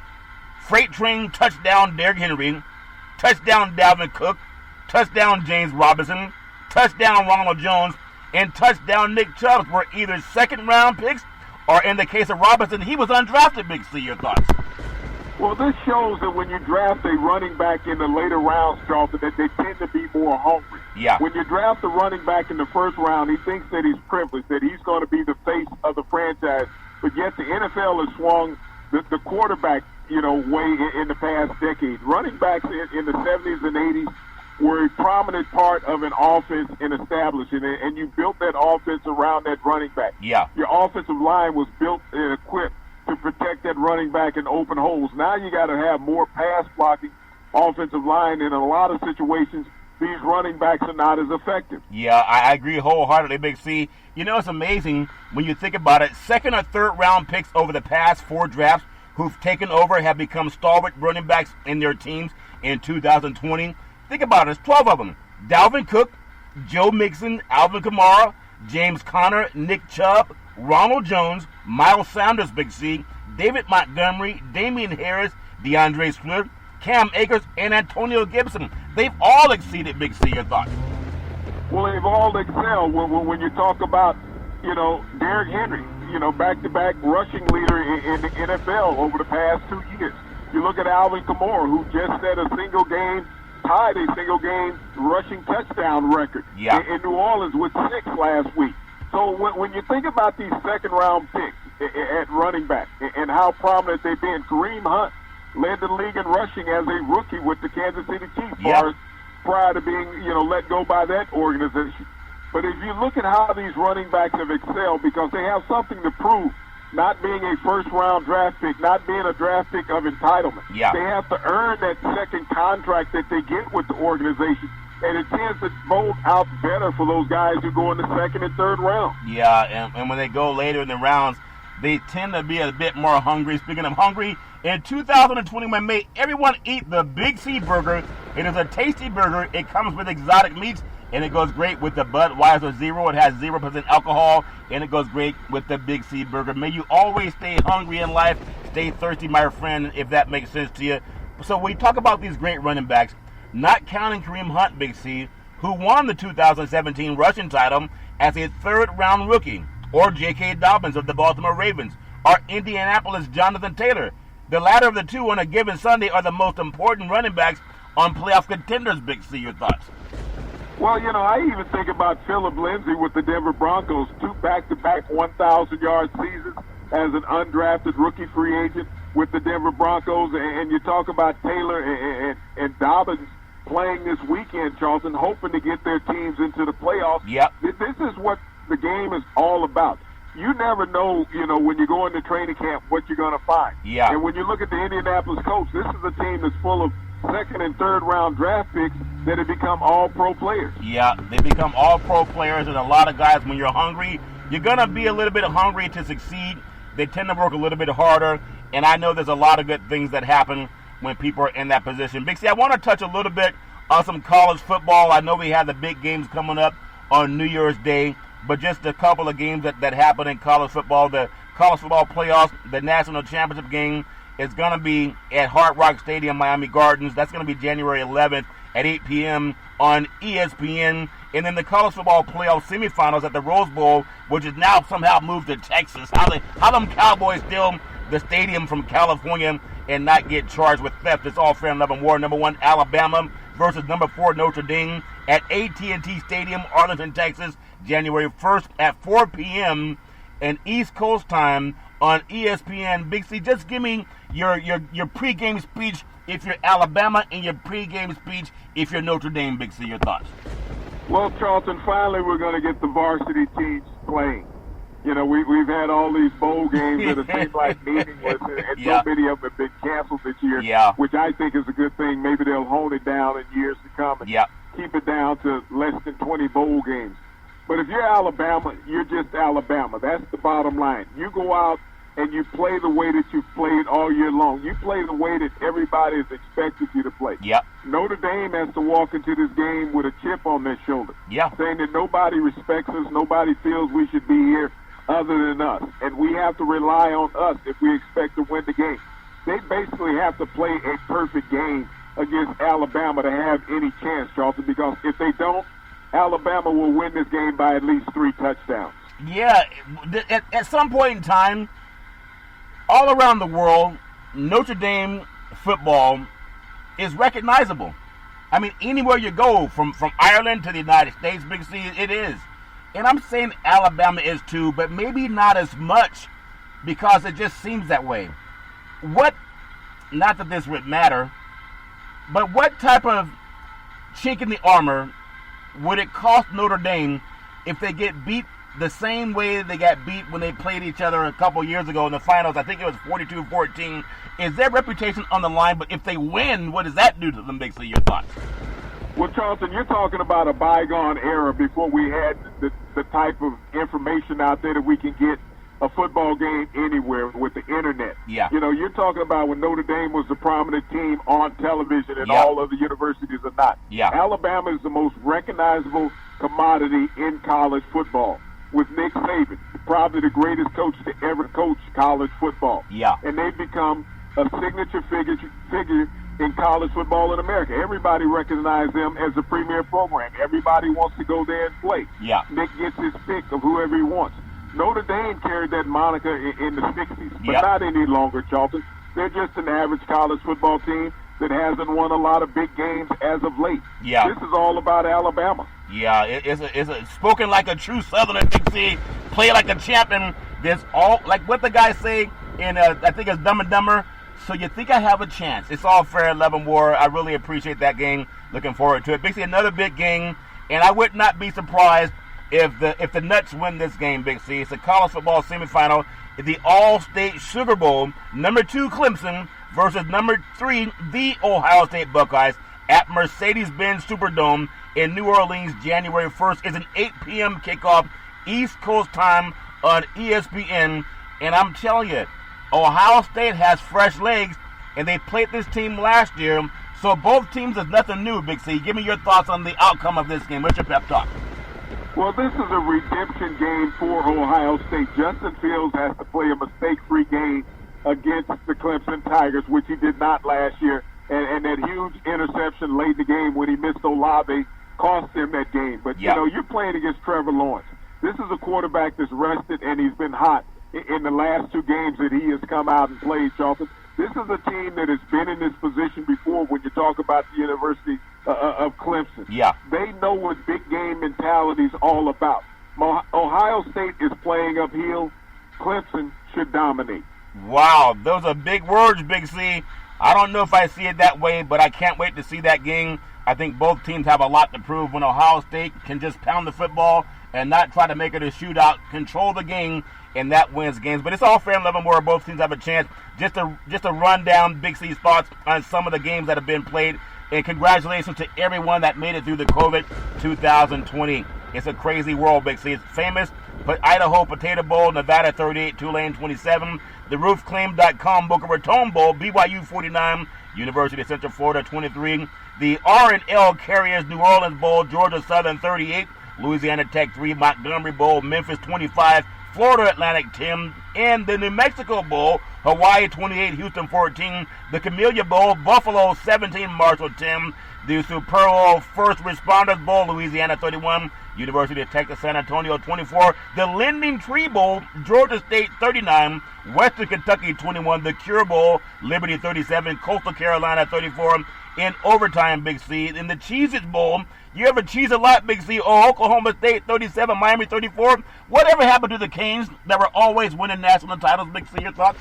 Freight train touchdown Derrick Henry, touchdown Dalvin Cook, touchdown James Robinson, touchdown Ronald Jones, and touchdown Nick Chubb were either 2nd-round picks, or in the case of Robinson, he was undrafted. Big C, your thoughts? Well, this shows that when you draft a running back in the later rounds, Charlton, that they tend to be more hungry. Yeah. When you draft a running back in the first round, he thinks that he's privileged, that he's going to be the face of the franchise. But yet the NFL has swung the quarterback, way in the past decade. Running backs in the 70s and 80s were a prominent part of an offense in establishing it, and you built that offense around that running back. Yeah. Your offensive line was built and equipped to protect that running back in open holes. Now you got to have more pass-blocking offensive line. In a lot of situations, these running backs are not as effective. Yeah, I agree wholeheartedly, Big C. It's amazing when you think about it. 2nd or 3rd-round picks over the past 4 drafts who've taken over have become stalwart running backs in their teams in 2020. Think about it. It's 12 of them. Dalvin Cook, Joe Mixon, Alvin Kamara, James Conner, Nick Chubb, Ronald Jones, Miles Sanders, Big C, David Montgomery, Damian Harris, DeAndre Swift, Cam Akers, and Antonio Gibson. They've all exceeded, Big C. Your thoughts? Well, they've all excelled. When you talk about, Derrick Henry, back-to-back rushing leader in the NFL over the past 2 years. You look at Alvin Kamara, who just tied a single-game rushing touchdown record in New Orleans with 6 last week. So when you think about these 2nd-round picks at running back and how prominent they've been, Kareem Hunt led the league in rushing as a rookie with the Kansas City Chiefs prior to being let go by that organization. But if you look at how these running backs have excelled, because they have something to prove, not being a first-round draft pick, not being a draft pick of entitlement. Yeah. They have to earn that second contract that they get with the organization, and it tends to vote out better for those guys who go in the second and third round. Yeah, and when they go later in the rounds, they tend to be a bit more hungry. Speaking of hungry, in 2021, may everyone eat the Big C burger. It is a tasty burger. It comes with exotic meats, and it goes great with the Budweiser Zero. It has 0% alcohol, and it goes great with the Big C burger. May you always stay hungry in life, stay thirsty, my friend, if that makes sense to you. So we talk about these great running backs, not counting Kareem Hunt, Big C, who won the 2017 rushing title as a third-round rookie, or J.K. Dobbins of the Baltimore Ravens, or Indianapolis Jonathan Taylor. The latter of the two on a given Sunday are the most important running backs on playoff contenders, Big C. Your thoughts? Well, I even think about Phillip Lindsay with the Denver Broncos, 2 back-to-back 1,000-yard seasons as an undrafted rookie free agent with the Denver Broncos. And you talk about Taylor and Dobbins playing this weekend, Charlton, hoping to get their teams into the playoffs. Yep. This is what the game is all about. You never know, when you go into training camp, what you're going to find. Yeah. And when you look at the Indianapolis Colts, this is a team that's full of second and third round draft picks that have become all pro players. Yeah, they become all pro players, and a lot of guys, when you're hungry, you're going to be a little bit hungry to succeed. They tend to work a little bit harder, and I know there's a lot of good things that happen when people are in that position. Big C, I want to touch a little bit on some college football. I know we have the big games coming up on New Year's Day, but just a couple of games that happen in college football. The college football playoffs, the national championship game is going to be at Hard Rock Stadium, Miami Gardens. That's going to be January 11th at 8 p.m. on ESPN. And then the college football playoff semifinals at the Rose Bowl, which is now somehow moved to Texas. How them Cowboys steal the stadium from California and not get charged with theft? It's all fair and love and war. Number 1, Alabama versus number 4, Notre Dame at AT&T Stadium, Arlington, Texas, January 1st at 4 p.m. and East Coast time on ESPN. Big C, just give me your pregame speech if you're Alabama and your pregame speech if you're Notre Dame. Big C, your thoughts? Well, Charlton, finally we're going to get the varsity teams playing. We've had all these bowl games that have seemed like meaningless, and so many of them have been canceled this year, which I think is a good thing. Maybe they'll hone it down in years to come and keep it down to less than 20 bowl games. But if you're Alabama, you're just Alabama. That's the bottom line. You go out and you play the way that you've played all year long. You play the way that everybody has expected you to play. Yep. Notre Dame has to walk into this game with a chip on their shoulder, saying that nobody respects us, nobody feels we should be here other than us, and we have to rely on us if we expect to win the game. They basically have to play a perfect game against Alabama to have any chance, Charlton, because if they don't, Alabama will win this game by at least 3 touchdowns. Yeah, at some point in time, all around the world, Notre Dame football is recognizable. I mean, anywhere you go, from Ireland to the United States, Big C, it is. And I'm saying Alabama is too, but maybe not as much because it just seems that way. Not that this would matter, but what type of chink in the armor would it cost Notre Dame if they get beat the same way they got beat when they played each other a couple years ago in the finals? I think it was 42-14. Is their reputation on the line? But if they win, what does that do to them, Big C? Your thoughts? Well, Charlton, you're talking about a bygone era before we had the type of information out there that we can get a football game anywhere with the internet. Yeah. You're talking about when Notre Dame was the prominent team on television and all other universities are not. Yeah. Alabama is the most recognizable commodity in college football, with Nick Saban, probably the greatest coach to ever coach college football. Yeah. And they've become a signature figure in college football in America. Everybody recognizes them as a premier program. Everybody wants to go there and play. Yeah. Nick gets his pick of whoever he wants. Notre Dame carried that moniker in the 60s, but not any longer, Charlton. They're just an average college football team that hasn't won a lot of big games as of late. Yeah. This is all about Alabama. Yeah, it's a spoken like a true Southerner, Big C, play like a champion. There's all, like what the guys say in, I think it's Dumb and Dumber, so you think I have a chance. It's all fair, love, and war. I really appreciate that game. Looking forward to it. Basically, another big game, and I would not be surprised if the Nuts win this game, Big C. It's a college football semifinal. The All-State Sugar Bowl, number 2 Clemson versus number 3 the Ohio State Buckeyes at Mercedes-Benz Superdome in New Orleans, January 1st. It's an 8 p.m. kickoff, East Coast time on ESPN. And I'm telling you, Ohio State has fresh legs, and they played this team last year. So both teams is nothing new, Big C. Give me your thoughts on the outcome of this game. What's your pep talk? Well, this is a redemption game for Ohio State. Justin Fields has to play a mistake-free game against the Clemson Tigers, which he did not last year. And that huge interception late in the game when he missed Olave cost him that game. But, you know, you're playing against Trevor Lawrence. This is a quarterback that's rested, and he's been hot in the last 2 games that he has come out and played, Charlton. This is a team that has been in this position before when you talk about the University of Clemson. Yeah. They know what big game mentality is all about. Ohio State is playing uphill. Clemson should dominate. Wow, those are big words, Big C. I don't know if I see it that way, but I can't wait to see that game. I think both teams have a lot to prove when Ohio State can just pound the football and not try to make it a shootout, control the game, and that wins games. But it's all fair and level where both teams have a chance. Just to run down Big C's thoughts on some of the games that have been played. And congratulations to everyone that made it through the COVID 2020. It's a crazy world, Big C. It's famous, but Idaho Potato Bowl, Nevada 38, Tulane 27, the RoofClaim.com Boca Raton Bowl, BYU 49, University of Central Florida 23, the R&L Carriers New Orleans Bowl, Georgia Southern 38, Louisiana Tech 3, Montgomery Bowl, Memphis 25, Florida Atlantic 10, and the New Mexico Bowl, Hawaii 28, Houston 14, the Camellia Bowl, Buffalo 17, Marshall 10, the Super Bowl First Responders Bowl, Louisiana 31, University of Texas San Antonio 24, the Lending Tree Bowl, Georgia State 39, Western Kentucky 21, the Cure Bowl, Liberty 37, Coastal Carolina 34, in overtime, Big C. In the Cheez-It Bowl, you ever cheese a lot, Big C? Oh, Oklahoma State 37, Miami 34. Whatever happened to the Canes that were always winning national titles, Big C? Your thoughts?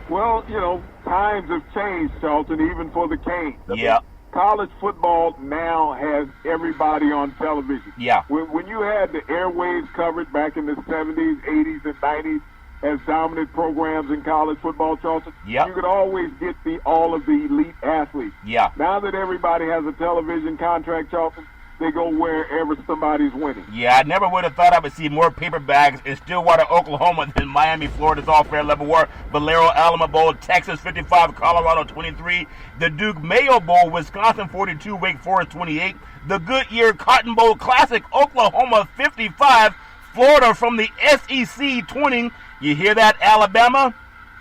Well, you know, times have changed, Charlton, even for the Canes. Yeah. College football now has everybody on television. Yeah. When you had the airwaves covered back in the 70s, 80s, and 90s as dominant programs in college football, Charlton, you could always get all of the elite athletes. Yeah. Now that everybody has a television contract, Charlton, they go wherever somebody's winning. Yeah, I never would have thought I would see more paper bags in Stillwater, Oklahoma than Miami, Florida's all fair level war. Valero Alamo Bowl, Texas 55, Colorado 23. The Duke Mayo Bowl, Wisconsin 42, Wake Forest 28. The Goodyear Cotton Bowl Classic, Oklahoma 55, Florida from the SEC 20. You hear that, Alabama?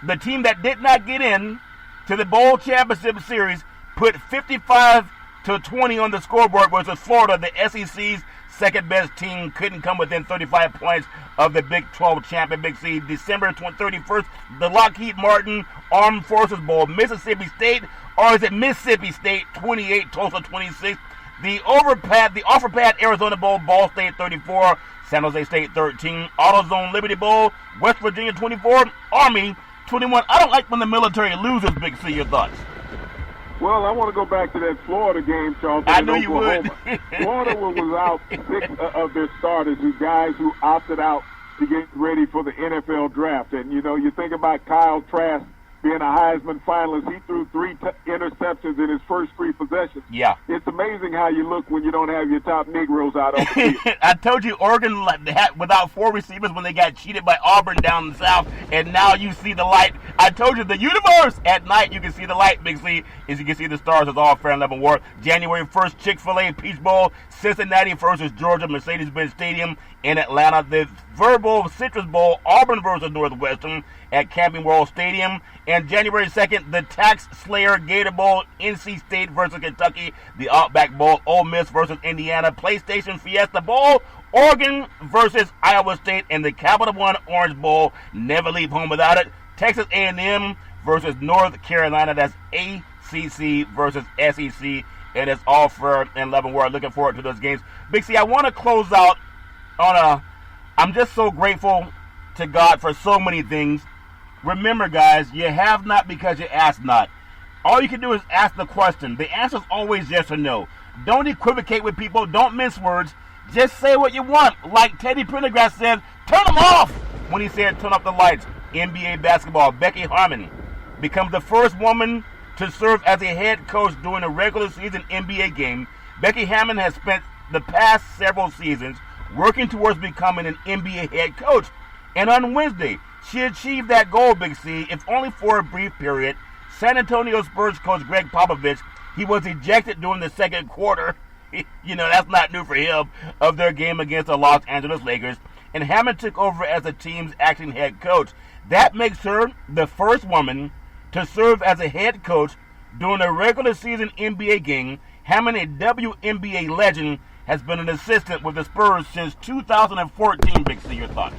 The team that did not get in to the Bowl Championship Series put 55-20 on the scoreboard versus Florida, the SEC's second-best team, couldn't come within 35 points of the Big 12 champion, Big C. December 31st, the Lockheed Martin Armed Forces Bowl, Mississippi State, or is it Mississippi State 28, Tulsa 26. The OfferPad Arizona Bowl, Ball State 34, San Jose State 13, AutoZone Liberty Bowl, West Virginia 24, Army 21. I don't like when the military loses, Big C. Your thoughts? Well, I want to go back to that Florida game, Charlton. I knew you would. Florida was without 6 of their starters, guys who opted out to get ready for the NFL draft. And, you know, you think about Kyle Trask being a Heisman finalist. He threw 3 interceptions in his first 3 possessions. Yeah. It's amazing how you look when you don't have your top Negroes out on the field. I told you Oregon had without 4 receivers when they got cheated by Auburn down in the South, and now you see the light. I told you the universe. At night you can see the light, Big C, as you can see the stars. It's all fair and level war. January 1st, Chick-fil-A Peach Bowl, Cincinnati versus Georgia, Mercedes-Benz Stadium in Atlanta. The Verbal Citrus Bowl, Auburn versus Northwestern at Camping World Stadium. And January 2nd, the Tax Slayer Gator Bowl, NC State versus Kentucky. The Outback Bowl, Ole Miss versus Indiana. PlayStation Fiesta Bowl, Oregon versus Iowa State. And the Capital One Orange Bowl, never leave home without it. Texas A&M versus North Carolina. That's ACC versus SEC. And it's all fair and level. We're looking forward to those games. Big C, I want to close out on I'm just so grateful to God for so many things. Remember, guys, you have not because you ask not. All you can do is ask the question. The answer is always yes or no. Don't equivocate with people. Don't mince words. Just say what you want. Like Teddy Pendergrass said, turn them off when he said turn off the lights. NBA basketball, Becky Harmon becomes the first woman to serve as a head coach during a regular season NBA game. Becky Hammond has spent the past several seasons working towards becoming an NBA head coach. And on Wednesday, she achieved that goal, Big C, if only for a brief period. San Antonio Spurs coach Greg Popovich, he was ejected during the second quarter. That's not new for him, of their game against the Los Angeles Lakers. And Hammond took over as the team's acting head coach. That makes her the first woman to serve as a head coach during a regular season NBA game. Hammond, a WNBA legend, has been an assistant with the Spurs since 2014. Big C, your thoughts?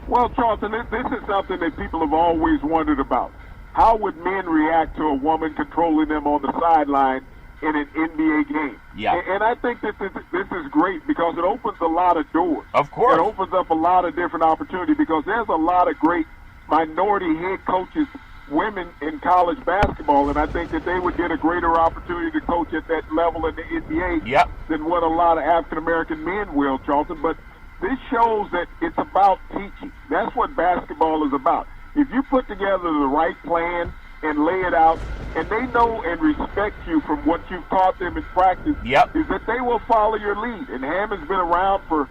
Well, Charlton, this is something that people have always wondered about. How would men react to a woman controlling them on the sideline in an NBA game? Yeah. And I think this is great because it opens a lot of doors. Of course. It opens up a lot of different opportunities because there's a lot of great minority head coaches, women in college basketball, and I think that they would get a greater opportunity to coach at that level in the NBA than what a lot of African-American men will, Charlton. But this shows that it's about teaching. That's what basketball is about. If you put together the right plan and lay it out, and they know and respect you from what you've taught them in practice, is that they will follow your lead. And Hammond's been around for,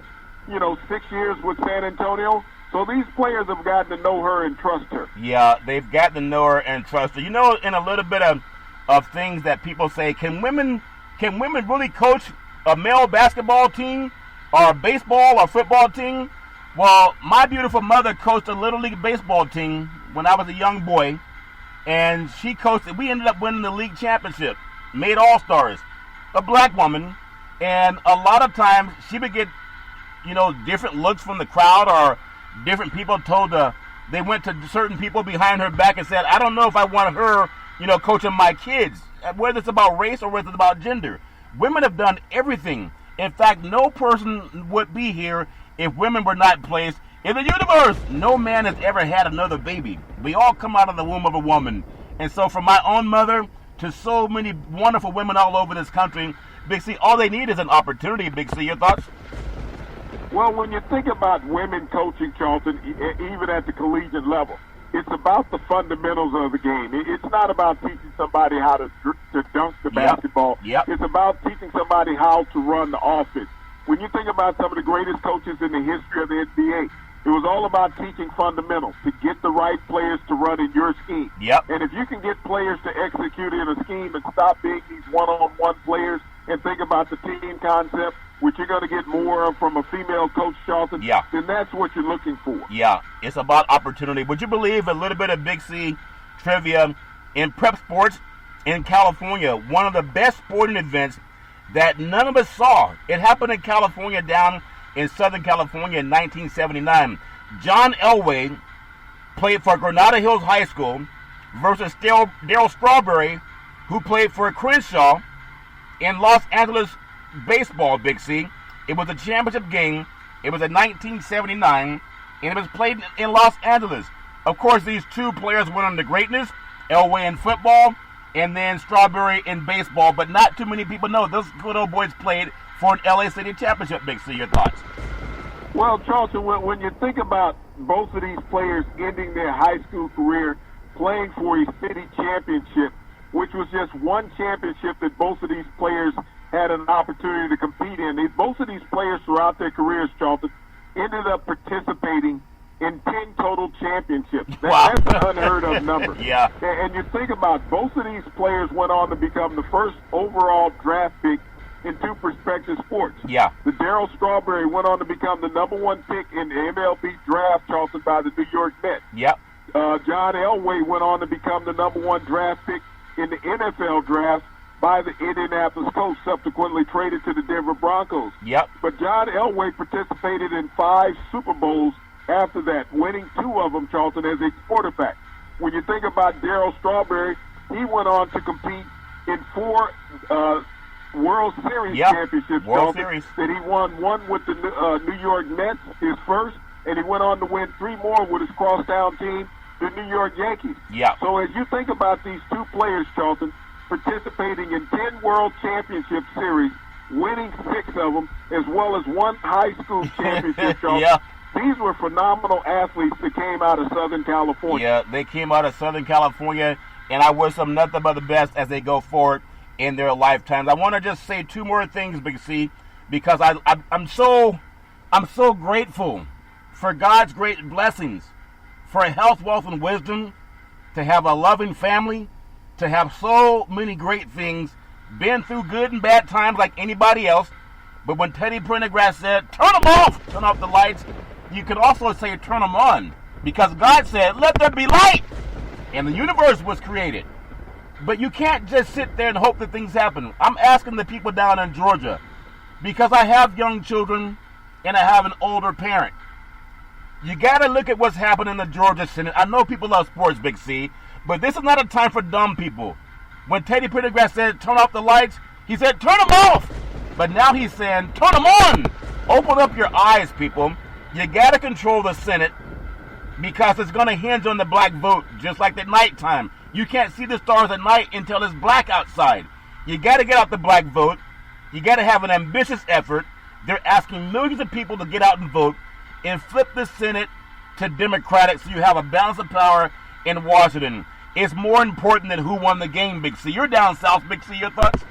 6 years with San Antonio. So these players have gotten to know her and trust her. Yeah, they've gotten to know her and trust her. In a little bit of things that people say, can women really coach a male basketball team or a baseball or football team? Well, my beautiful mother coached a Little League baseball team when I was a young boy, and she coached it. We ended up winning the league championship, made All-Stars, a black woman, and a lot of times she would get, different looks from the crowd, or different people they went to certain people behind her back and said, I don't know if I want her, coaching my kids, whether it's about race or whether it's about gender. Women have done everything. In fact, no person would be here if women were not placed in the universe. No man has ever had another baby. We all come out of the womb of a woman. And so from my own mother to so many wonderful women all over this country, Big C, all they need is an opportunity. Big C, your thoughts? Well, when you think about women coaching, Charlton, even at the collegiate level, it's about the fundamentals of the game. It's not about teaching somebody how to dunk the basketball. It's about teaching somebody how to run the offense. When you think about some of the greatest coaches in the history of the NBA, it was all about teaching fundamentals, to get the right players to run in your scheme. And if you can get players to execute in a scheme and stop being these one-on-one players and think about the team concept, which you're going to get more of from a female coach, Charlton, then that's what you're looking for. It's about opportunity. Would you believe a little bit of Big C trivia in prep sports in California? One of the best sporting events that none of us saw. It happened in California, down in Southern California in 1979. John Elway played for Granada Hills High School versus Darryl Strawberry, who played for Crenshaw in Los Angeles baseball, Big C. It was a championship game. It was in 1979, and it was played in Los Angeles. Of course, these two players went on to greatness, Elway in football, and then Strawberry in baseball, but not too many people know those good old boys played for an LA City championship. Big C, your thoughts? Well, Charlton, when you think about both of these players ending their high school career playing for a city championship, which was just one championship that both of these players had an opportunity to compete in. Both of these players throughout their careers, Charlton, ended up participating in 10 total championships. That's an unheard of number. And you think about both of these players went on to become the first overall draft pick in two prospective sports. The Darryl Strawberry went on to become the number one pick in the MLB draft, Charlton, by the New York Mets. John Elway went on to become the number one draft pick in the NFL draft by the Indianapolis Colts, subsequently traded to the Denver Broncos. But John Elway participated in 5 Super Bowls after that, winning 2 of them, Charlton, as a quarterback. When you think about Darryl Strawberry, he went on to compete in 4 World Series championships, Charlton, that he won 1 with the New York Mets, his first, and he went on to win 3 more with his crosstown team, the New York Yankees. So as you think about these 2 players, Charlton, participating in 10 World Championship Series, winning 6 of them, as well as 1 high school championship, Charles. Yeah. These were phenomenal athletes that came out of Southern California. Yeah, they came out of Southern California, and I wish them nothing but the best as they go forward in their lifetimes. I want to just say 2 more things, Big C, because I'm so grateful for God's great blessings, for health, wealth, and wisdom, to have a loving family, to have so many great things, been through good and bad times like anybody else. But when Teddy Pendergrass said, turn them off, turn off the lights, you could also say turn them on, because God said, let there be light, and the universe was created. But you can't just sit there and hope that things happen. I'm asking the people down in Georgia, because I have young children and I have an older parent. You got to look at what's happening in the Georgia Senate. I know people love sports, Big C, but this is not a time for dumb people. When Teddy Pendergrass said turn off the lights, he said turn them off. But now he's saying turn them on. Open up your eyes, people. You got to control the Senate, because it's going to hinge on the black vote, just like at nighttime. You can't see the stars at night until it's black outside. You got to get out the black vote. You got to have an ambitious effort. They're asking millions of people to get out and vote and flip the Senate to Democratic so you have a balance of power in Washington. It's more important than who won the game, Big C. You're down south, Big C. Your thoughts?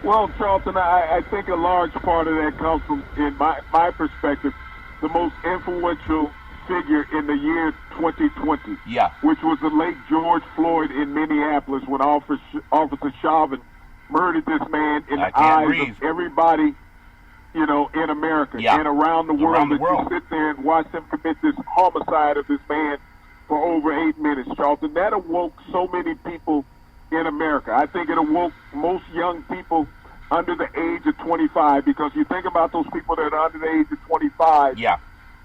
Well, Charlton, I think a large part of that comes from, in my perspective, the most influential figure in the year 2020, which was the late George Floyd in Minneapolis, when Officer Chauvin murdered this man in the eyes of everybody, you know, in America and around the world. You sit there and watch them commit this homicide of this man for over 8 minutes, Charlton. That awoke so many people in America. I think it awoke most young people under the age of 25, because you think about those people that are under the age of 25.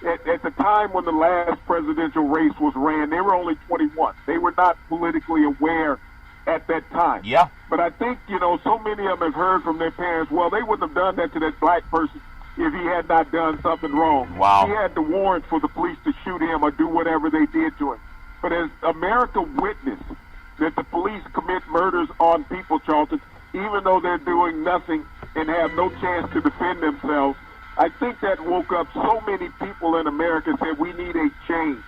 At the time when the last presidential race was ran, they were only 21. They were not politically aware at that time. But I think, you know, so many of them have heard from their parents, well, they wouldn't have done that to that black person if he had not done something wrong. He had the warrant for the police to shoot him or do whatever they did to him. But as America witnessed that the police commit murders on people, Charlton, even though they're doing nothing and have no chance to defend themselves, I think that woke up so many people in America and said we need a change.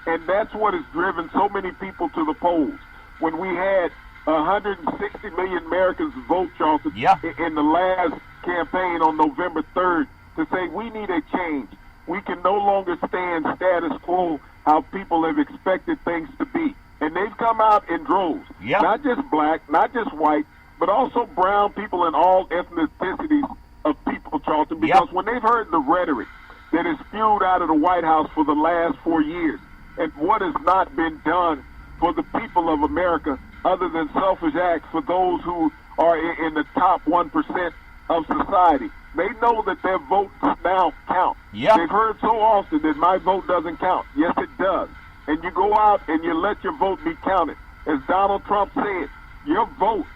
And that's what has driven so many people to the polls. When we had 160 million Americans vote, Charlton, in the last campaign on November 3rd, to say we need a change. We can no longer stand status quo, how people have expected things to be. And they've come out in droves. Not just black, not just white, but also brown people and all ethnicities of people, Charlton, because when they've heard the rhetoric that is spewed out of the White House for the last 4 years, and what has not been done for the people of America other than selfish acts for those who are in the top 1% of society, they know that their votes now count. They've heard so often that my vote doesn't count. Yes, it does. And you go out and you let your vote be counted. As Donald Trump said, your vote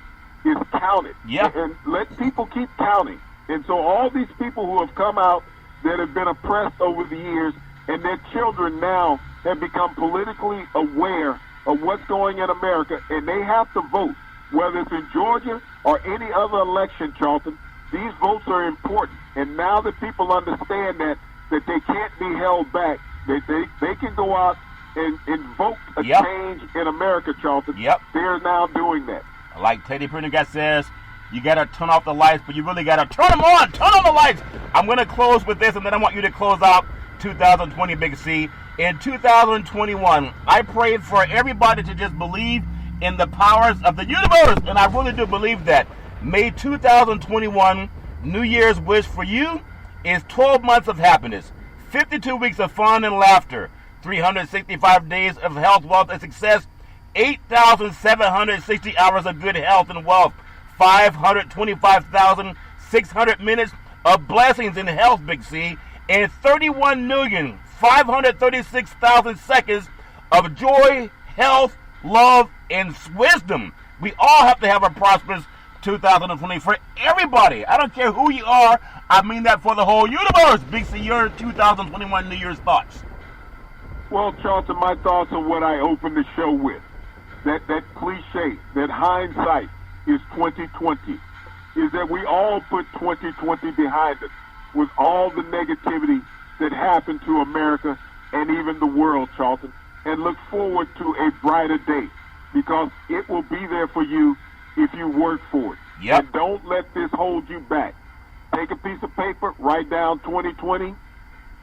is counted. And let people keep counting. And so all these people who have come out that have been oppressed over the years, and their children now have become politically aware of what's going in America, and they have to vote, whether it's in Georgia or any other election, Charlton. These votes are important. And now that people understand that they can't be held back, that they can go out and invoke a change in America, Charlton. They're now doing that. Like Teddy Pendergrass says, you got to turn off the lights, but you really got to turn them on. Turn on the lights. I'm going to close with this, and then I want you to close out 2020, Big C. In 2021, I prayed for everybody to just believe in the powers of the universe, and I really do believe that. May 2021, New Year's wish for you is 12 months of happiness, 52 weeks of fun and laughter, 365 days of health, wealth, and success, 8,760 hours of good health and wealth, 525,600 minutes of blessings in health, Big C, and 31,536,000 seconds of joy, health, love, and wisdom. We all have to have a prosperous 2020 for everybody. I don't care who you are. I mean that for the whole universe. Big C, your 2021 New Year's thoughts. Well, Charlton, my thoughts are what I opened the show with. That cliche, that hindsight is 2020. is that we all put 2020 behind us with all the negativity that happened to America and even the world, Charlton, and look forward to a brighter day because it will be there for you if you work for it. Yep. And don't let this hold you back. Take a piece of paper, write down 2020,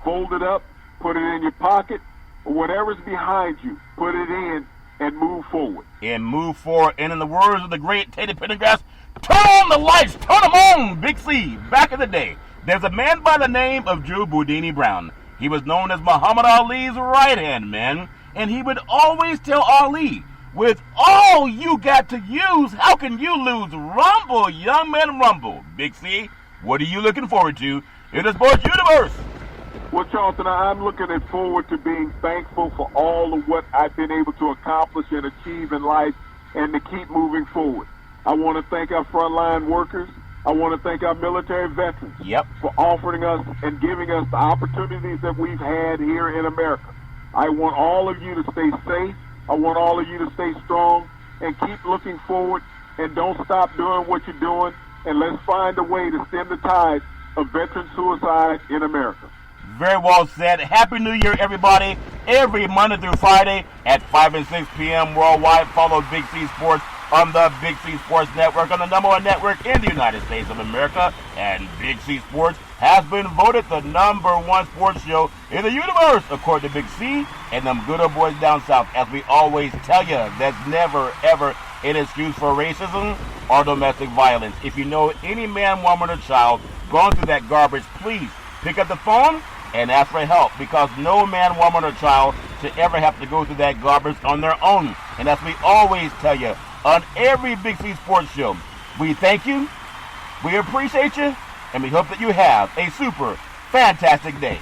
fold it up, put it in your pocket, or whatever's behind you, put it in and move forward. And move forward. And in the words of the great Teddy Pendergrass, turn on the lights, turn them on, Big C. Back in the day, there's a man by the name of Drew Boudini Brown. He was known as Muhammad Ali's right-hand man, and he would always tell Ali, with all you got to use, how can you lose? Rumble, young man, rumble. Big C, what are you looking forward to in the sports universe? Well, Charlton, I'm looking forward to being thankful for all of what I've been able to accomplish and achieve in life and to keep moving forward. I want to thank our frontline workers. I want to thank our military veterans for offering us and giving us the opportunities that we've had here in America. I want all of you to stay safe. I want all of you to stay strong and keep looking forward and don't stop doing what you're doing. And let's find a way to stem the tide of veteran suicide in America. Very well said. Happy New Year, everybody. Every Monday through Friday at 5 and 6 p.m. worldwide. Follow Big C Sports on the Big C Sports Network, on the #1 network in the United States of America. And Big C Sports has been voted the #1 sports show in the universe, according to Big C and them good old boys down south. As we always tell you, there's never, ever an excuse for racism or domestic violence. If you know any man, woman, or child going through that garbage, please pick up the phone and ask for help, because no man, woman, or child should ever have to go through that garbage on their own. And as we always tell you on every Big C Sports show, we thank you, we appreciate you, and we hope that you have a super fantastic day.